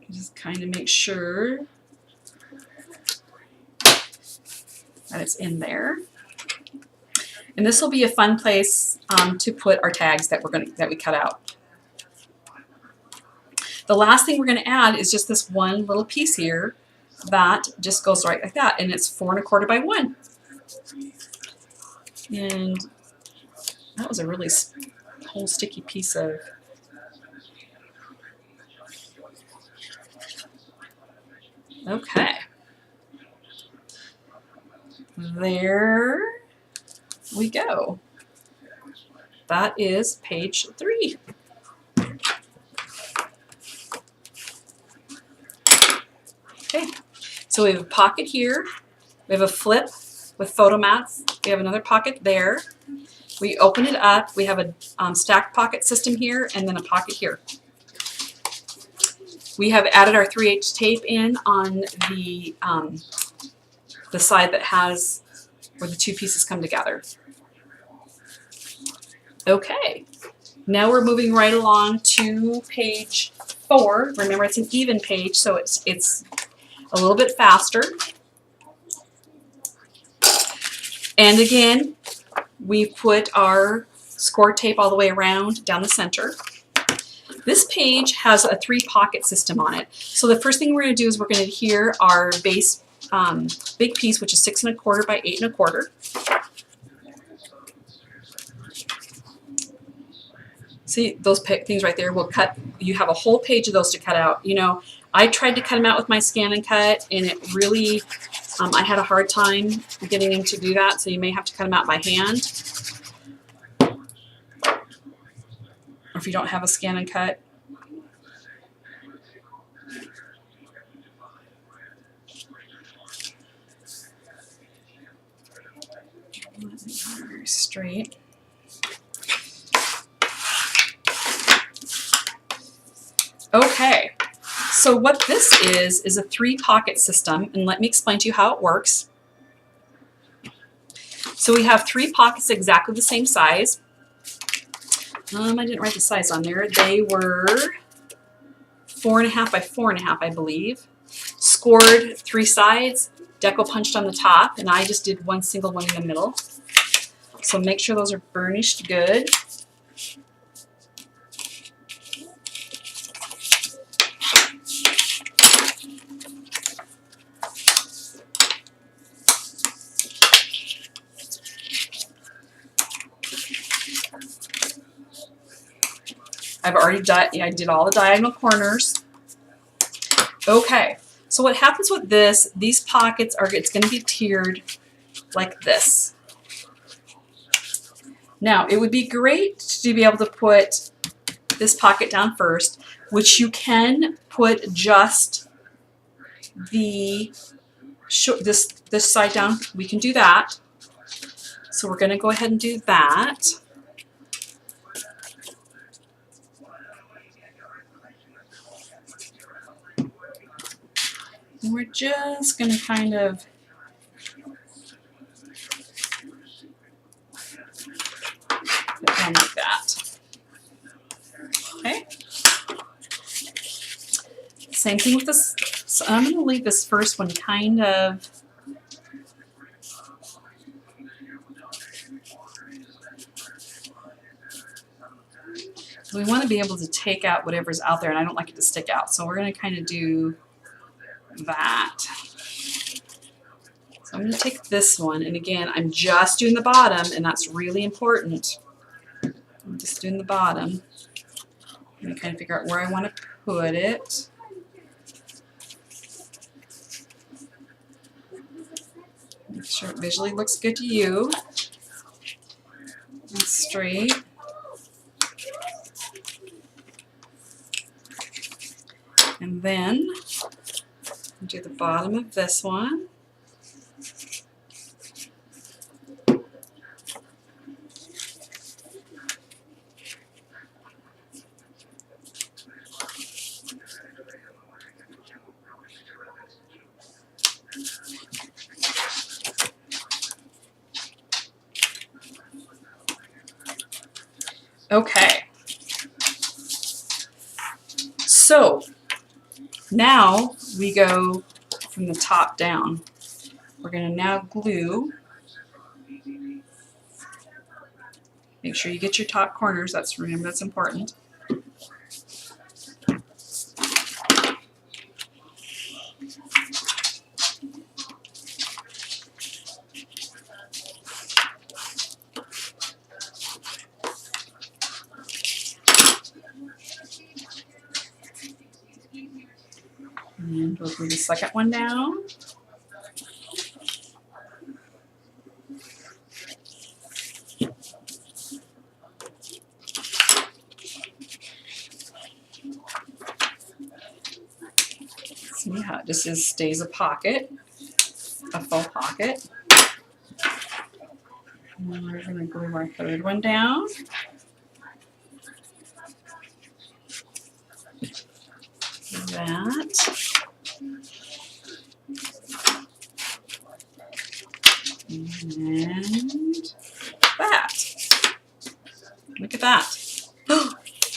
just kind of make sure that it's in there. And this will be a fun place to put our tags that we cut out. The last thing we're going to add is just this one little piece here that just goes right like that, and it's 4 1/4 by 1. And that was a really whole sticky piece of. Okay. There we go. That is page 3. Okay, so we have a pocket here. We have a flip with photo mats. We have another pocket there. We open it up. We have a stacked pocket system here, and then a pocket here. We have added our 3/8 tape in on the side that has where the two pieces come together. Okay, now we're moving right along to page 4. Remember, it's an even page, so it's a little bit faster. And again, we put our score tape all the way around down the center. This page has a 3-pocket system on it. So the first thing we're going to do is we're going to adhere our base big piece, which is 6 1/4 by 8 1/4. See those things right there will cut. You have a whole page of those to cut out. You know, I tried to cut them out with my Scan and Cut, and it really, I had a hard time getting him to do that. So you may have to cut them out by hand, or if you don't have a Scan and Cut. Very straight. Okay, so what this is a 3-pocket system, and let me explain to you how it works. So we have 3 pockets exactly the same size. I didn't write the size on there. They were 4 1/2 by 4 1/2, I believe. Scored 3 sides, Deco punched on the top, and I just did one single one in the middle. So make sure those are burnished good. I've already I did all the diagonal corners. Okay, so what happens with this, these pockets are, it's going to be tiered like this. Now, it would be great to be able to put this pocket down first, which you can put just the this side down. We can do that. So we're going to go ahead and do that. And we're just going to kind of put it down like that. Okay. Same thing with this. So I'm going to leave this first one kind of we want to be able to take out whatever's out there, and I don't like it to stick out. So we're going to kind of do that. So I'm going to take this one, and again, I'm just doing the bottom, and that's really important. I'm just doing the bottom. I'm going to kind of figure out where I want to put it. Make sure it visually looks good to you. And straight. And then do the bottom of this one. Okay. So now we go from the top down. We're going to now glue. Make sure you get your top corners. Remember, that's important. And we'll glue the second one down. See how it just stays a pocket, a full pocket. And then we're going to glue our third one down. That. And that. Look at that.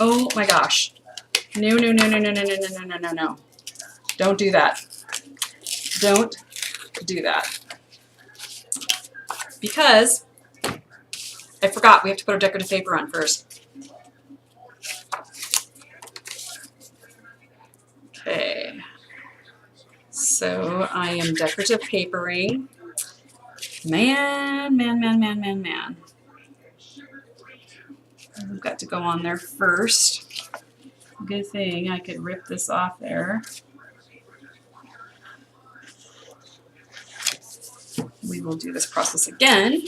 Oh my gosh. No, no, no, no, no, no, no, no, no, no, no, no. Don't do that. Don't do that. because I forgot we have to put our decorative paper on first. Okay, so I am decorative papering. Man. I've got to go on there first. Good thing I could rip this off there. We will do this process again.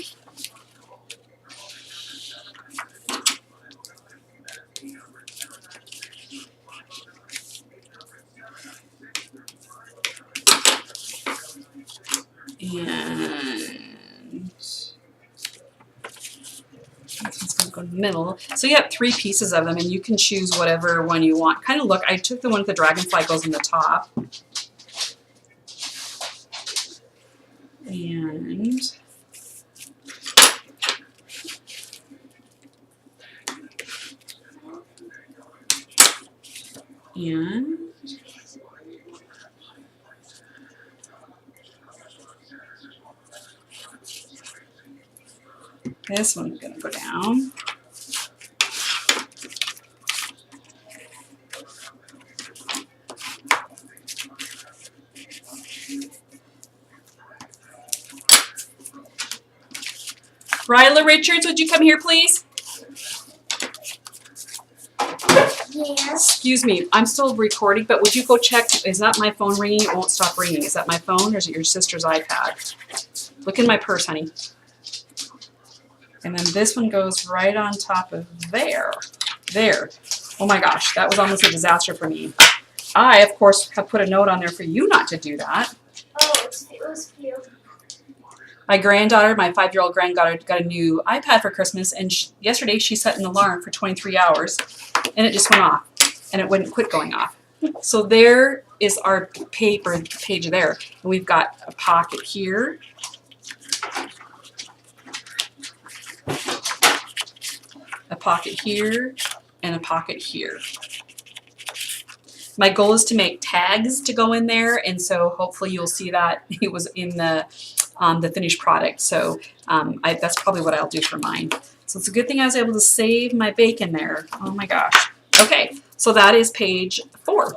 And this one's going to go in the middle. So you have 3 pieces of them, and you can choose whatever one you want. Kind of look, I took the one with the dragonfly goes in the top. And this one's going to go down. Ryla Richards, would you come here, please? Yes. Excuse me, I'm still recording, but would you go check? Is that my phone ringing? It won't stop ringing. Is that my phone or is it your sister's iPad? Look in my purse, honey. And then this one goes right on top of there. There. Oh my gosh, that was almost a disaster for me. I, of course, have put a note on there for you not to do that. Oh, it was for you. My granddaughter, my 5-year-old granddaughter, got a new iPad for Christmas, and yesterday she set an alarm for 23 hours, and it just went off, and it wouldn't quit going off. So there is our paper page there, and we've got a pocket here, a pocket here, and a pocket here. My goal is to make tags to go in there, and so hopefully you'll see that it was in the finished product. So that's probably what I'll do for mine. So it's a good thing I was able to save my bacon there. Oh my gosh. Okay, so that is page 4.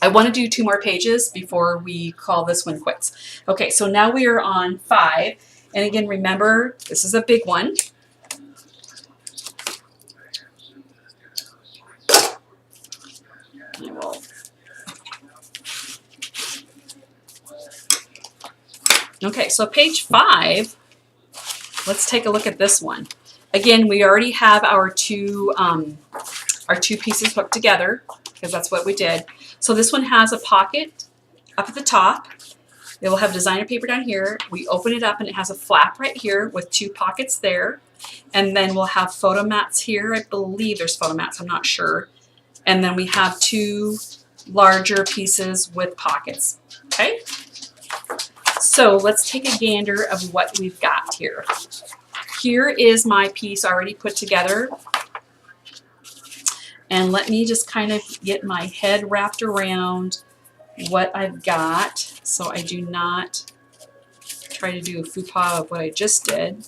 I want to do 2 more pages before we call this one quits. Okay, so now we are on 5. And again, remember, this is a big one. I will. Okay, so page 5, let's take a look at this one. Again, we already have our two pieces hooked together because that's what we did. So this one has a pocket up at the top. It will have designer paper down here. We open it up and it has a flap right here with 2 pockets there. And then we'll have photo mats here. I believe there's photo mats, I'm not sure. And then we have 2 larger pieces with pockets, okay? So let's take a gander of what we've got here. Here is my piece already put together. And let me just kind of get my head wrapped around what I've got so I do not try to do a faux pas of what I just did.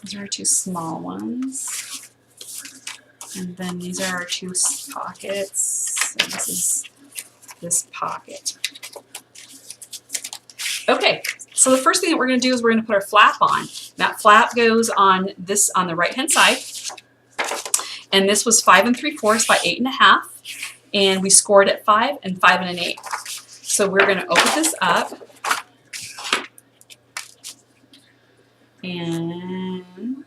These are our 2 small ones. And then these are our 2 pockets. And this is this pocket. Okay, so the first thing that we're going to do is we're going to put our flap on. That flap goes on this on the right hand side, and this was 5 3/4 by 8 1/2, and we scored at 5 and 5 1/8. So we're going to open this up, and I'm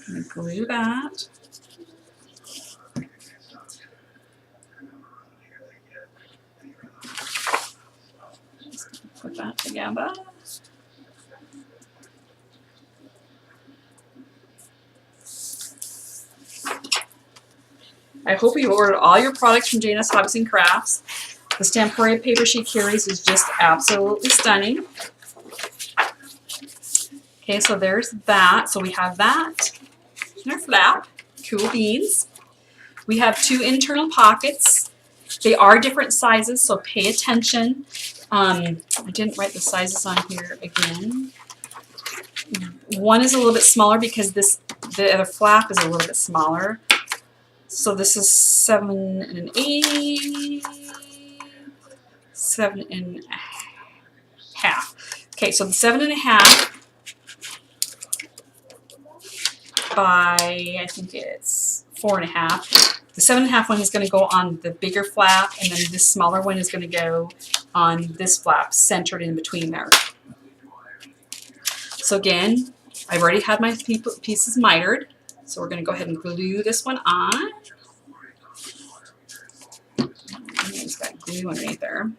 going to glue that. Put that together. I hope you ordered all your products from Jana's Hobbies and Crafts. The Stamporia paper she carries is just absolutely stunning. Okay, so there's that. So we have that in our flap. Cool beans. We have 2 internal pockets. They are different sizes, so pay attention. I didn't write the sizes on here again. One is a little bit smaller because the other flap is a little bit smaller. So this is 7 1/8, 7 1/2. Okay, so the 7 1/2 by, I think it's 4 1/2. The 7 1/2 one is going to go on the bigger flap, and then this smaller one is going to go on this flap, centered in between there. So again, I've already had my pieces mitered, so we're going to go ahead and glue this one on. It's got glue underneath there.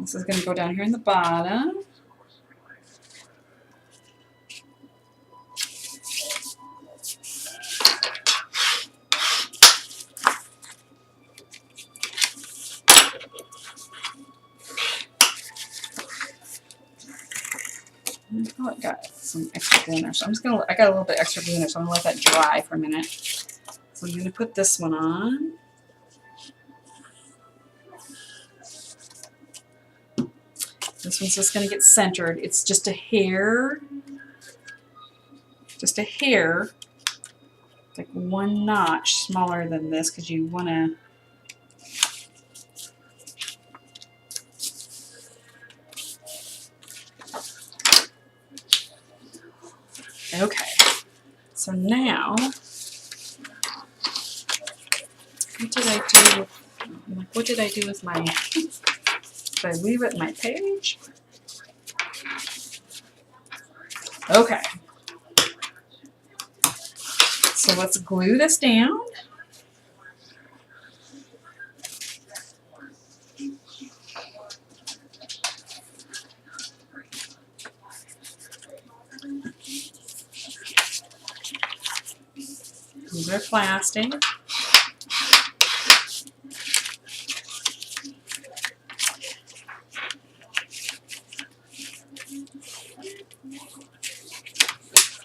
This is going to go down here in the bottom. Oh, it got some extra glue in there, so I got a little bit extra glue in there, so I'm gonna let that dry for a minute. So I'm gonna put this one on. This one's just gonna get centered. It's just a hair, like one notch smaller than this, because you wanna. Okay, so now, what did I do? What did I do with my, did I leave it in my page? Okay, so let's glue this down. These are plastic.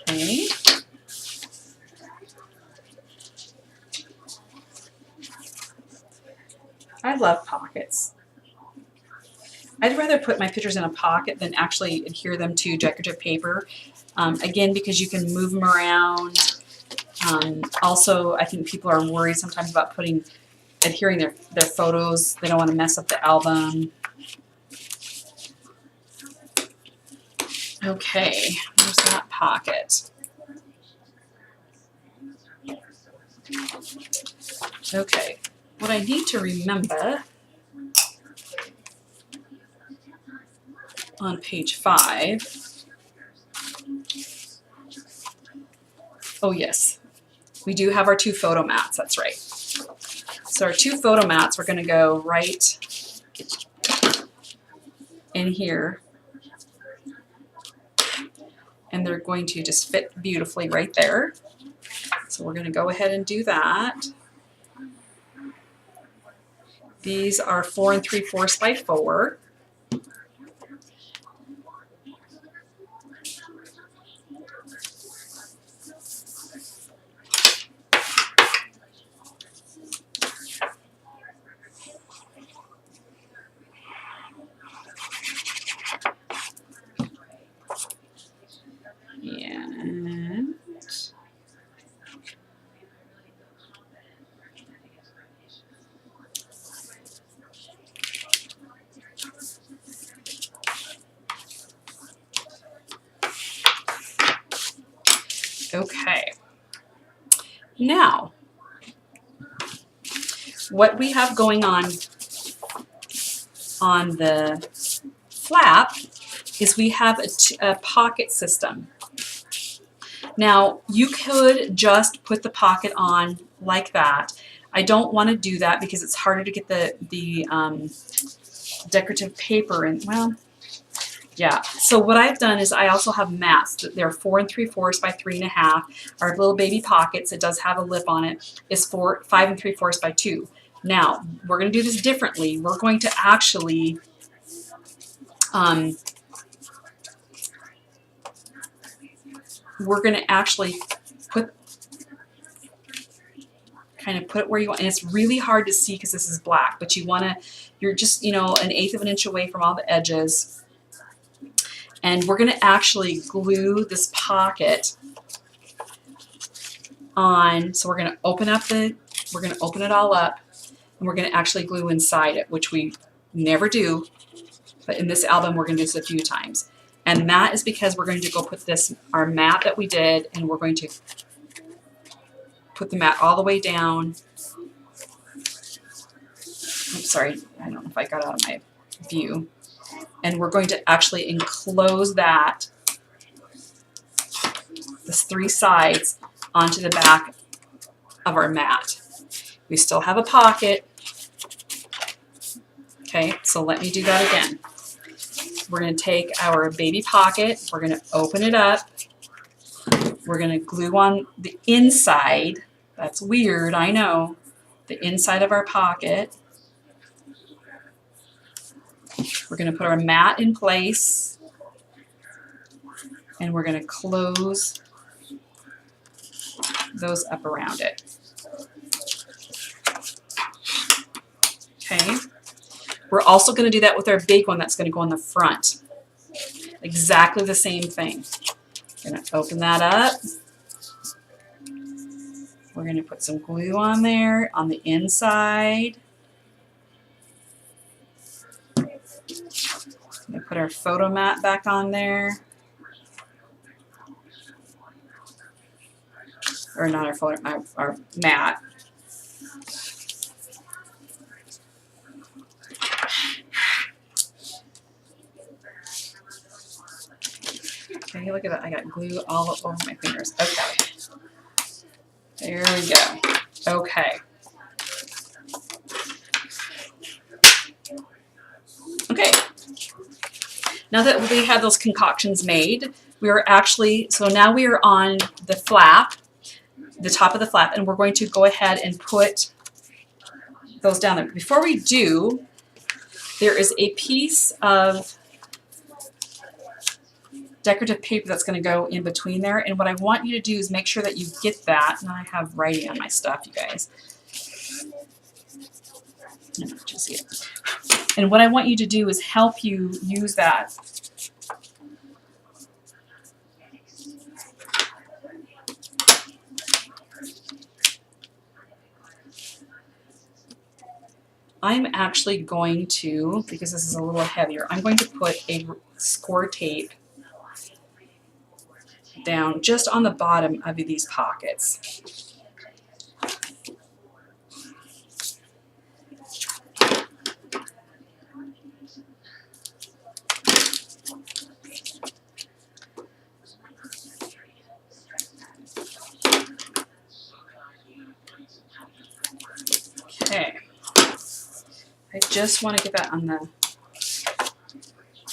Okay. I love pockets. I'd rather put my pictures in a pocket than actually adhere them to decorative paper. Again, because you can move them around. Also, I think people are worried sometimes about adhering their photos. They don't want to mess up the album. Okay, where's that pocket? Okay, what I need to remember on page 5, oh yes, we do have our 2 photo mats, that's right. So our 2 photo mats, we're going to go right in here, and they're going to just fit beautifully right there. So we're going to go ahead and do that. These are 4 3/4 by 4. And okay. Now, what we have going on the flap is we have a pocket system. Now, you could just put the pocket on like that. I don't want to do that because it's harder to get the decorative paper in. Well, yeah. So what I've done is I also have mats. They're 4 3/4 by 3 1/2. Our little baby pockets, it does have a lip on it, is 5 3/4 by 2. Now, we're going to do this differently. We're going to actually kind of put it where you want, and it's really hard to see because this is black, but you're just, 1/8 of an inch away from all the edges, And we're going to actually glue this pocket on. So we're going to open it all up, and we're going to actually glue inside it, which we never do. But in this album, we're going to do this a few times. And that is because we're going to go put our mat that we did, and we're going to put the mat all the way down. I'm sorry, I don't know if I got out of my view. And we're going to actually enclose this 3 sides onto the back of our mat. We still have a pocket. Okay, so let me do that again. We're going to take our baby pocket, we're going to open it up, we're going to glue on the inside. That's weird, I know. The inside of our pocket. We're going to put our mat in place, and we're going to close those up around it. Okay. We're also going to do that with our big one that's going to go on the front. Exactly the same thing. We're going to open that up. We're going to put some glue on there on the inside. We're going to put our photo mat back on there. Or not our photo, our mat. Okay, look at that. I got glue all over my fingers. Okay. There we go. Okay. Okay. Now that we have those concoctions made, we are actually, so now we are on the flap, the top of the flap, and we're going to go ahead and put those down there. Before we do, there is a piece of decorative paper that's going to go in between there, and what I want you to do is make sure that you get that. Now I have writing on my stuff, you guys. I don't know if you see it. And what I want you to do is help you use that. I'm actually going to, because this is a little heavier, I'm going to put a score tape down just on the bottom of these pockets. Okay. I just want to get that on the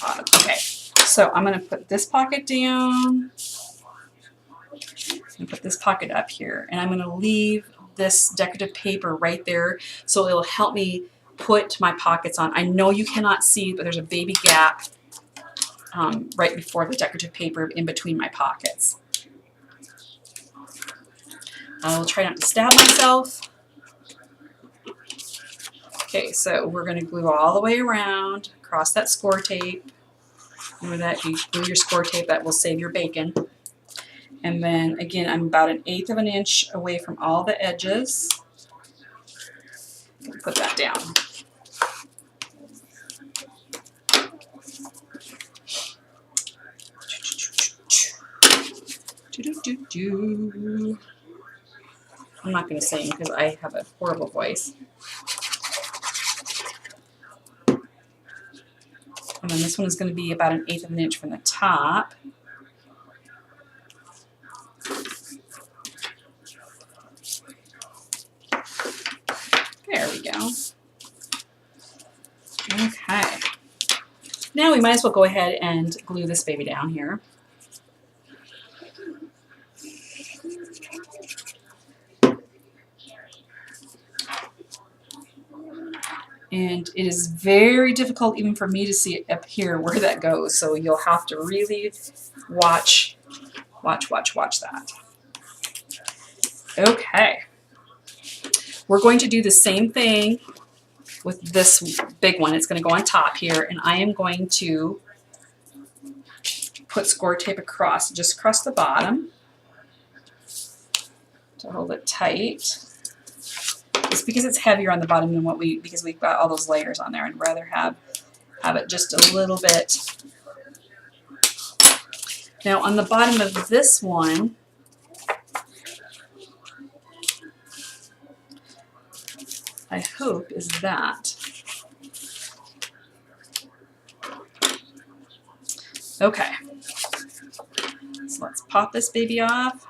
bottom. Okay, so I'm going to put this pocket down and put this pocket up here, and I'm going to leave this decorative paper right there so it'll help me put my pockets on. I know you cannot see, but there's a baby gap right before the decorative paper in between my pockets. I'll try not to stab myself. Okay, so we're going to glue all the way around, across that score tape. Remember that, you glue your score tape, that will save your bacon. And then again, I'm about 1/8 of an inch away from all the edges. Put that down. I'm not going to sing because I have a horrible voice. And then this one is going to be about 1/8 of an inch from the top. There we go. Okay. Now we might as well go ahead and glue this baby down here. And it is very difficult even for me to see it up here where that goes. So you'll have to really watch that. Okay. We're going to do the same thing with this big one. It's going to go on top here, and I am going to put score tape across, just across the bottom to hold it tight. It's because it's heavier on the bottom than because we've got all those layers on there. I'd rather have it just a little bit. Now on the bottom of this one, I hope is that. Okay, so let's pop this baby off.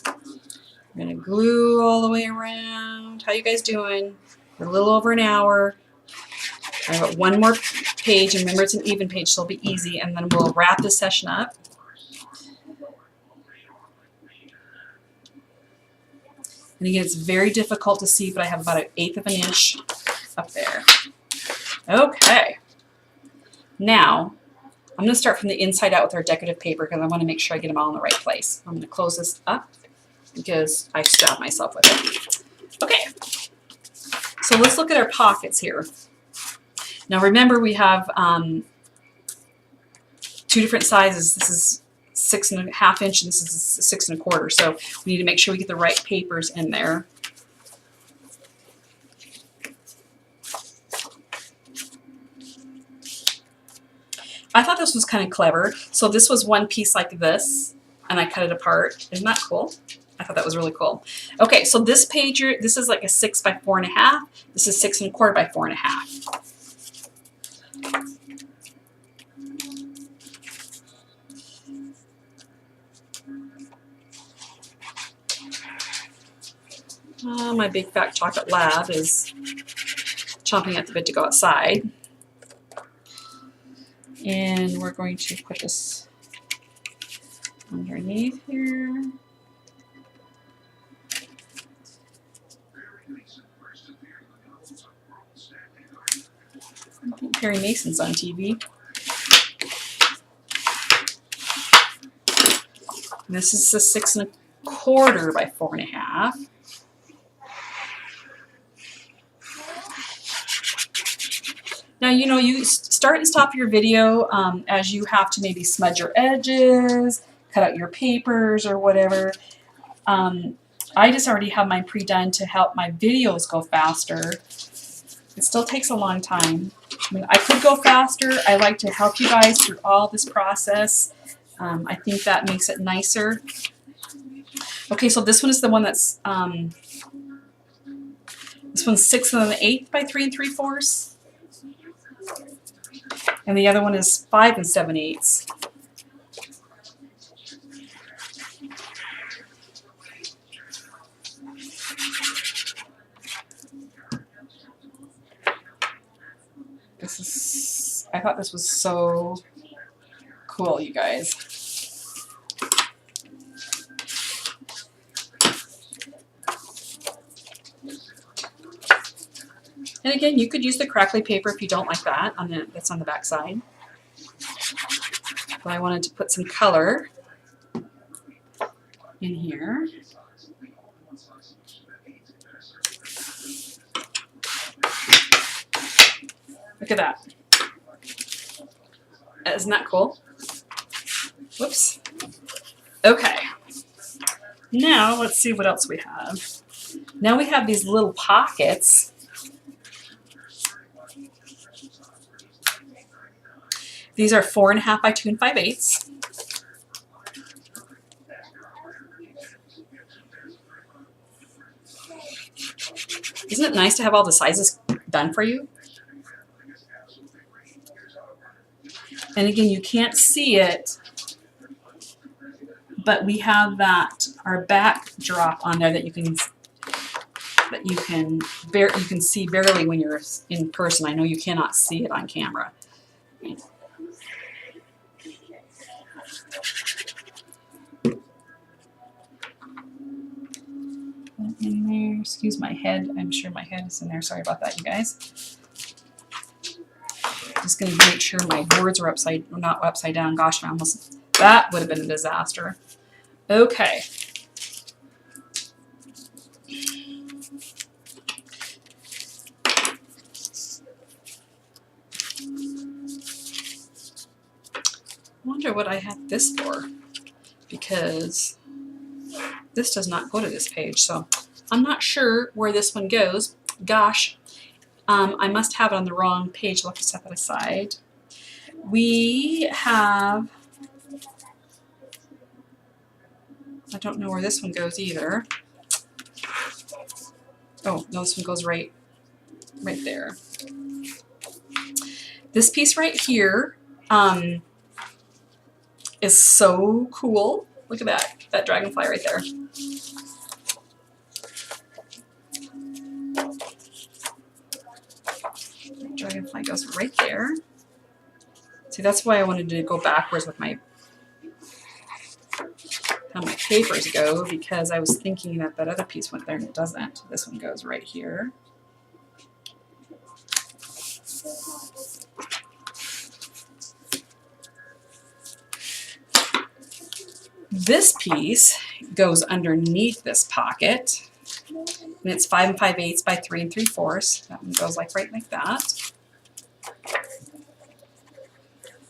I'm gonna glue all the way around. How you guys doing? We're a little over an hour. I have one more page, and remember it's an even page, so it'll be easy, and then we'll wrap this session up. And again, it's very difficult to see, but I have about 1/8 of an inch up there. Okay. Now, I'm going to start from the inside out with our decorative paper because I want to make sure I get them all in the right place. I'm going to close this up because I stabbed myself with it. Okay. So let's look at our pockets here. Now remember we have 2 different sizes. This is 6.5 inch and this is 6 1/4. So we need to make sure we get the right papers in there. I thought this was kind of clever. So this was one piece like this, and I cut it apart. Isn't that cool? I thought that was really cool. Okay, so this page, this is like a 6 by 4.5. This is 6 1/4 by 4.5. My big fat chocolate lab is chomping at the bit to go outside. And we're going to put this underneath here. I think Perry Mason's on TV. And this is a 6 1/4 by 4.5. Now, you know, you start and stop your video as you have to maybe smudge your edges, cut out your papers or whatever. I just already have mine pre-done to help my videos go faster. It still takes a long time. I mean, I could go faster. I like to help you guys through all this process. I think that makes it nicer. Okay, so this one is the one that's, this one's 6 1/8 by 3 3/4. And the other one is 5 7/8. This is, I thought this was so cool, you guys. And again, you could use the crackly paper if you don't like that. That's on the back side. But I wanted to put some color in here. Look at that. Isn't that cool? Whoops. Okay. Now let's see what else we have. Now we have these little pockets. These are 4.5 by 2 5/8. Isn't it nice to have all the sizes done for you? And again, you can't see it, but we have that, our backdrop on there that you can see barely when you're in person. I know you cannot see it on camera. In there, excuse my head. I'm sure my head is in there. Sorry about that, you guys. Just going to make sure my words are not upside down. Gosh, that would have been a disaster. Okay. what I have this for, because this does not go to this page. So I'm not sure where this one goes. Gosh, I must have it on the wrong page. I'll have to set that aside. We have, I don't know where this one goes either. Oh, no, this one goes right there. This piece right here is so cool. Look at that dragonfly right there. Dragonfly goes right there. See, that's why I wanted to go backwards with how my papers go, because I was thinking that other piece went there and it doesn't. This one goes right here. This piece goes underneath this pocket, and it's 5 5/8 by 3 3/4. That one goes right like that.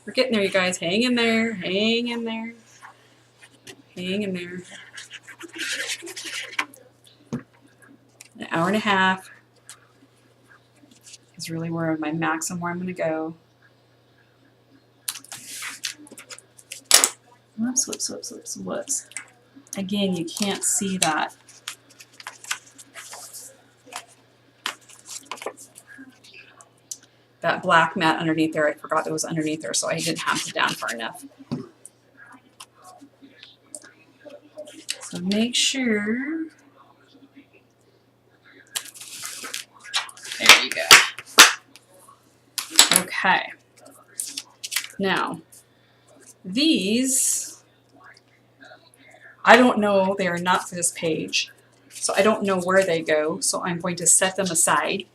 We're getting there, you guys. Hang in there, hang in there, hang in there. An hour and a half is really where my maximum where I'm going to go. Whoops, whoops, whoops, whoops, whoops. Again, you can't see that. That black mat underneath there, I forgot it was underneath there, so I didn't hammer it down far enough. So make sure. There you go. Okay. Now, these, I don't know, they are not for this page, so I don't know where they go, so I'm going to set them aside.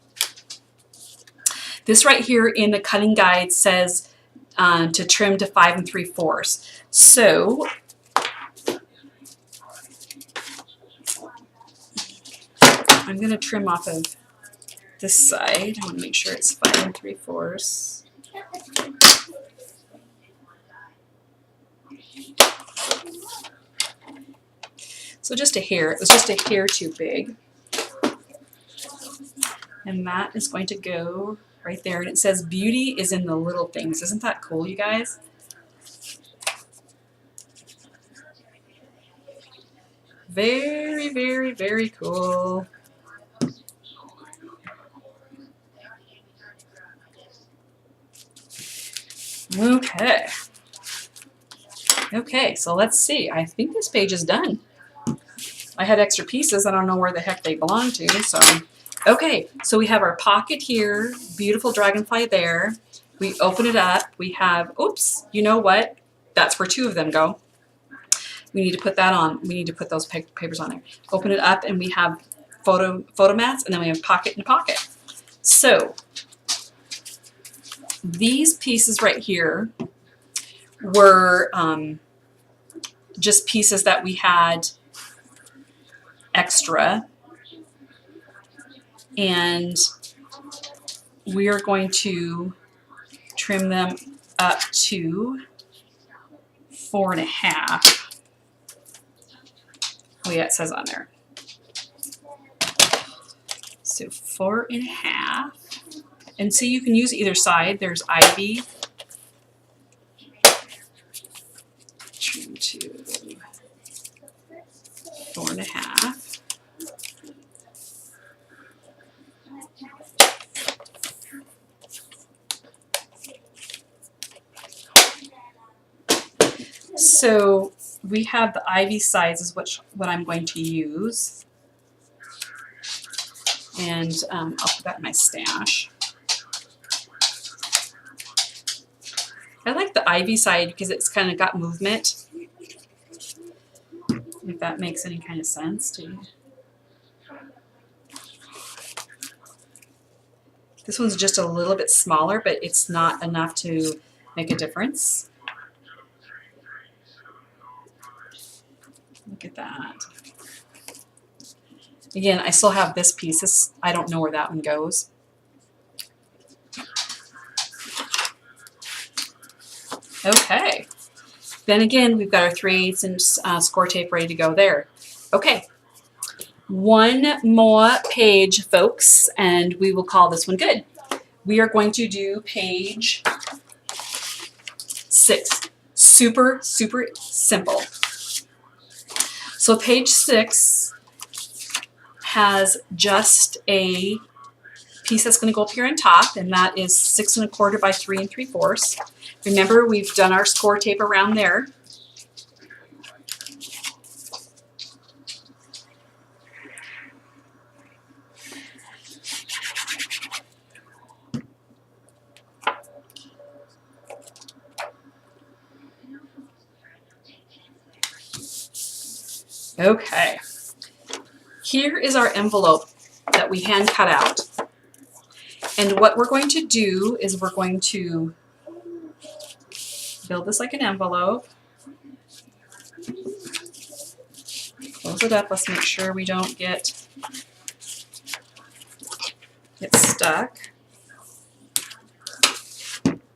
This right here in the cutting guide says to trim to 5 3/4. So I'm going to trim off of this side. I want to make sure it's 5 3/4. So just a hair. It was just a hair too big. And that is going to go right there. And it says beauty is in the little things. Isn't that cool, you guys? Very, very, very cool. Okay. Okay, so let's see. I think this page is done. I had extra pieces. I don't know where the heck they belong to. So, okay, so we have our pocket here. Beautiful dragonfly there. We open it up. We have, oops, you know what? That's where 2 of them go. We need to put that on. We need to put those papers on there. Open it up, and we have photo mats, and then we have pocket and pocket. So these pieces right here were just pieces that we had extra, and we are going to trim them up to 4 1/2. Oh yeah, it says on there. So 4 1/2. And see, you can use either side. There's ivy. Trim to 4 1/2. So we have the ivy sides is what I'm going to use. And I'll put that in my stash. I like the ivy side because it's kind of got movement. If that makes any kind of sense to you. This one's just a little bit smaller, but it's not enough to make a difference. Look at that. Again, I still have this piece. I don't know where that one goes. Okay. Then again, we've got our 3/8 inch score tape ready to go there. Okay, one more page, folks, and we will call this one good. We are going to do page 6. Super, super simple. So page 6 has just a piece that's going to go up here on top, and that is 6 1/4 by 3 3/4. Remember, we've done our score tape around there. Okay, here is our envelope that we hand cut out. And what we're going to do is we're going to build this like an envelope. Close it up. Let's make sure we don't get stuck.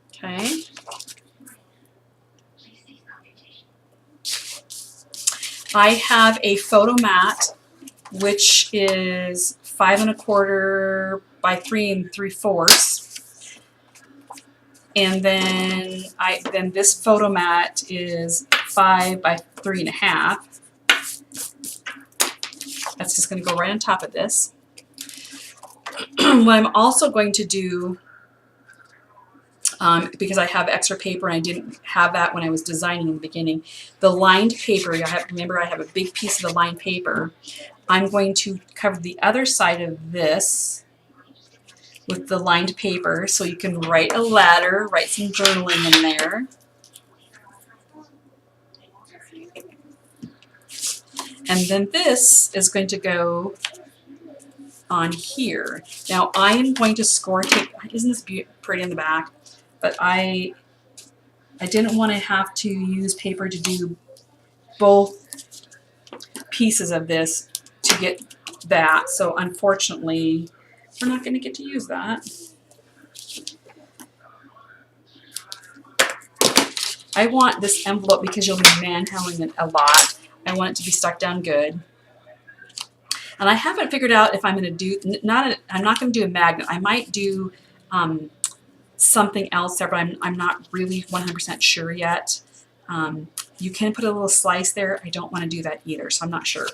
Okay. I have a photo mat, which is 5 1/4 by 3 3/4. And then this photo mat is 5 by 3 1/2. That's just going to go right on top of this. What I'm also going to do, because I have extra paper and I didn't have that when I was designing in the beginning, the lined paper, remember I have a big piece of the lined paper. I'm going to cover the other side of this with the lined paper so you can write a letter, write some journaling in there. And then this is going to go on here. Now I am going to score tape. Isn't this pretty in the back? But I didn't want to have to use paper to do both pieces of this to get that. So unfortunately, we're not going to get to use that. I want this envelope, because you'll be manhandling it a lot, I want it to be stuck down good. And I haven't figured out if I'm going to do, I'm not going to do a magnet. I might do something else there, but I'm not really 100% sure yet. You can put a little slice there. I don't want to do that either, so I'm not sure.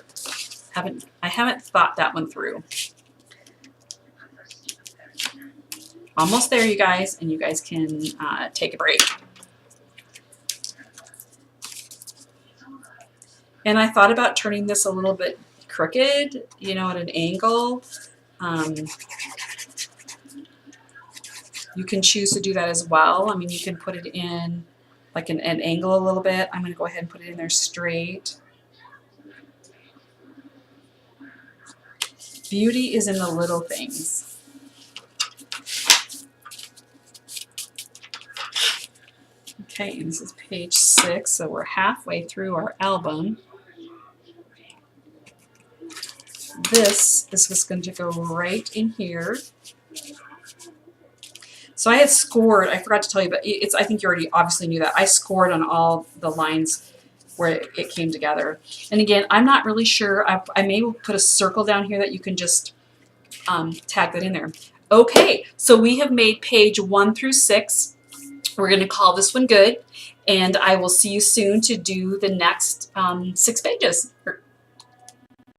I haven't thought that one through. Almost there, you guys, and you guys can take a break. And I thought about turning this a little bit crooked, you know, at an angle. You can choose to do that as well. I mean, you can put it in like an angle a little bit. I'm going to go ahead and put it in there straight. Beauty is in the little things. Okay, and this is page 6, so we're halfway through our album. This is just going to go right in here. So I had scored, I forgot to tell you, but I think you already obviously knew that. I scored on all the lines where it came together. And again, I'm not really sure. I may put a circle down here that you can just tag that in there. Okay, so we have made page 1 through 6. We're going to call this one good, and I will see you soon to do the next 6 pages.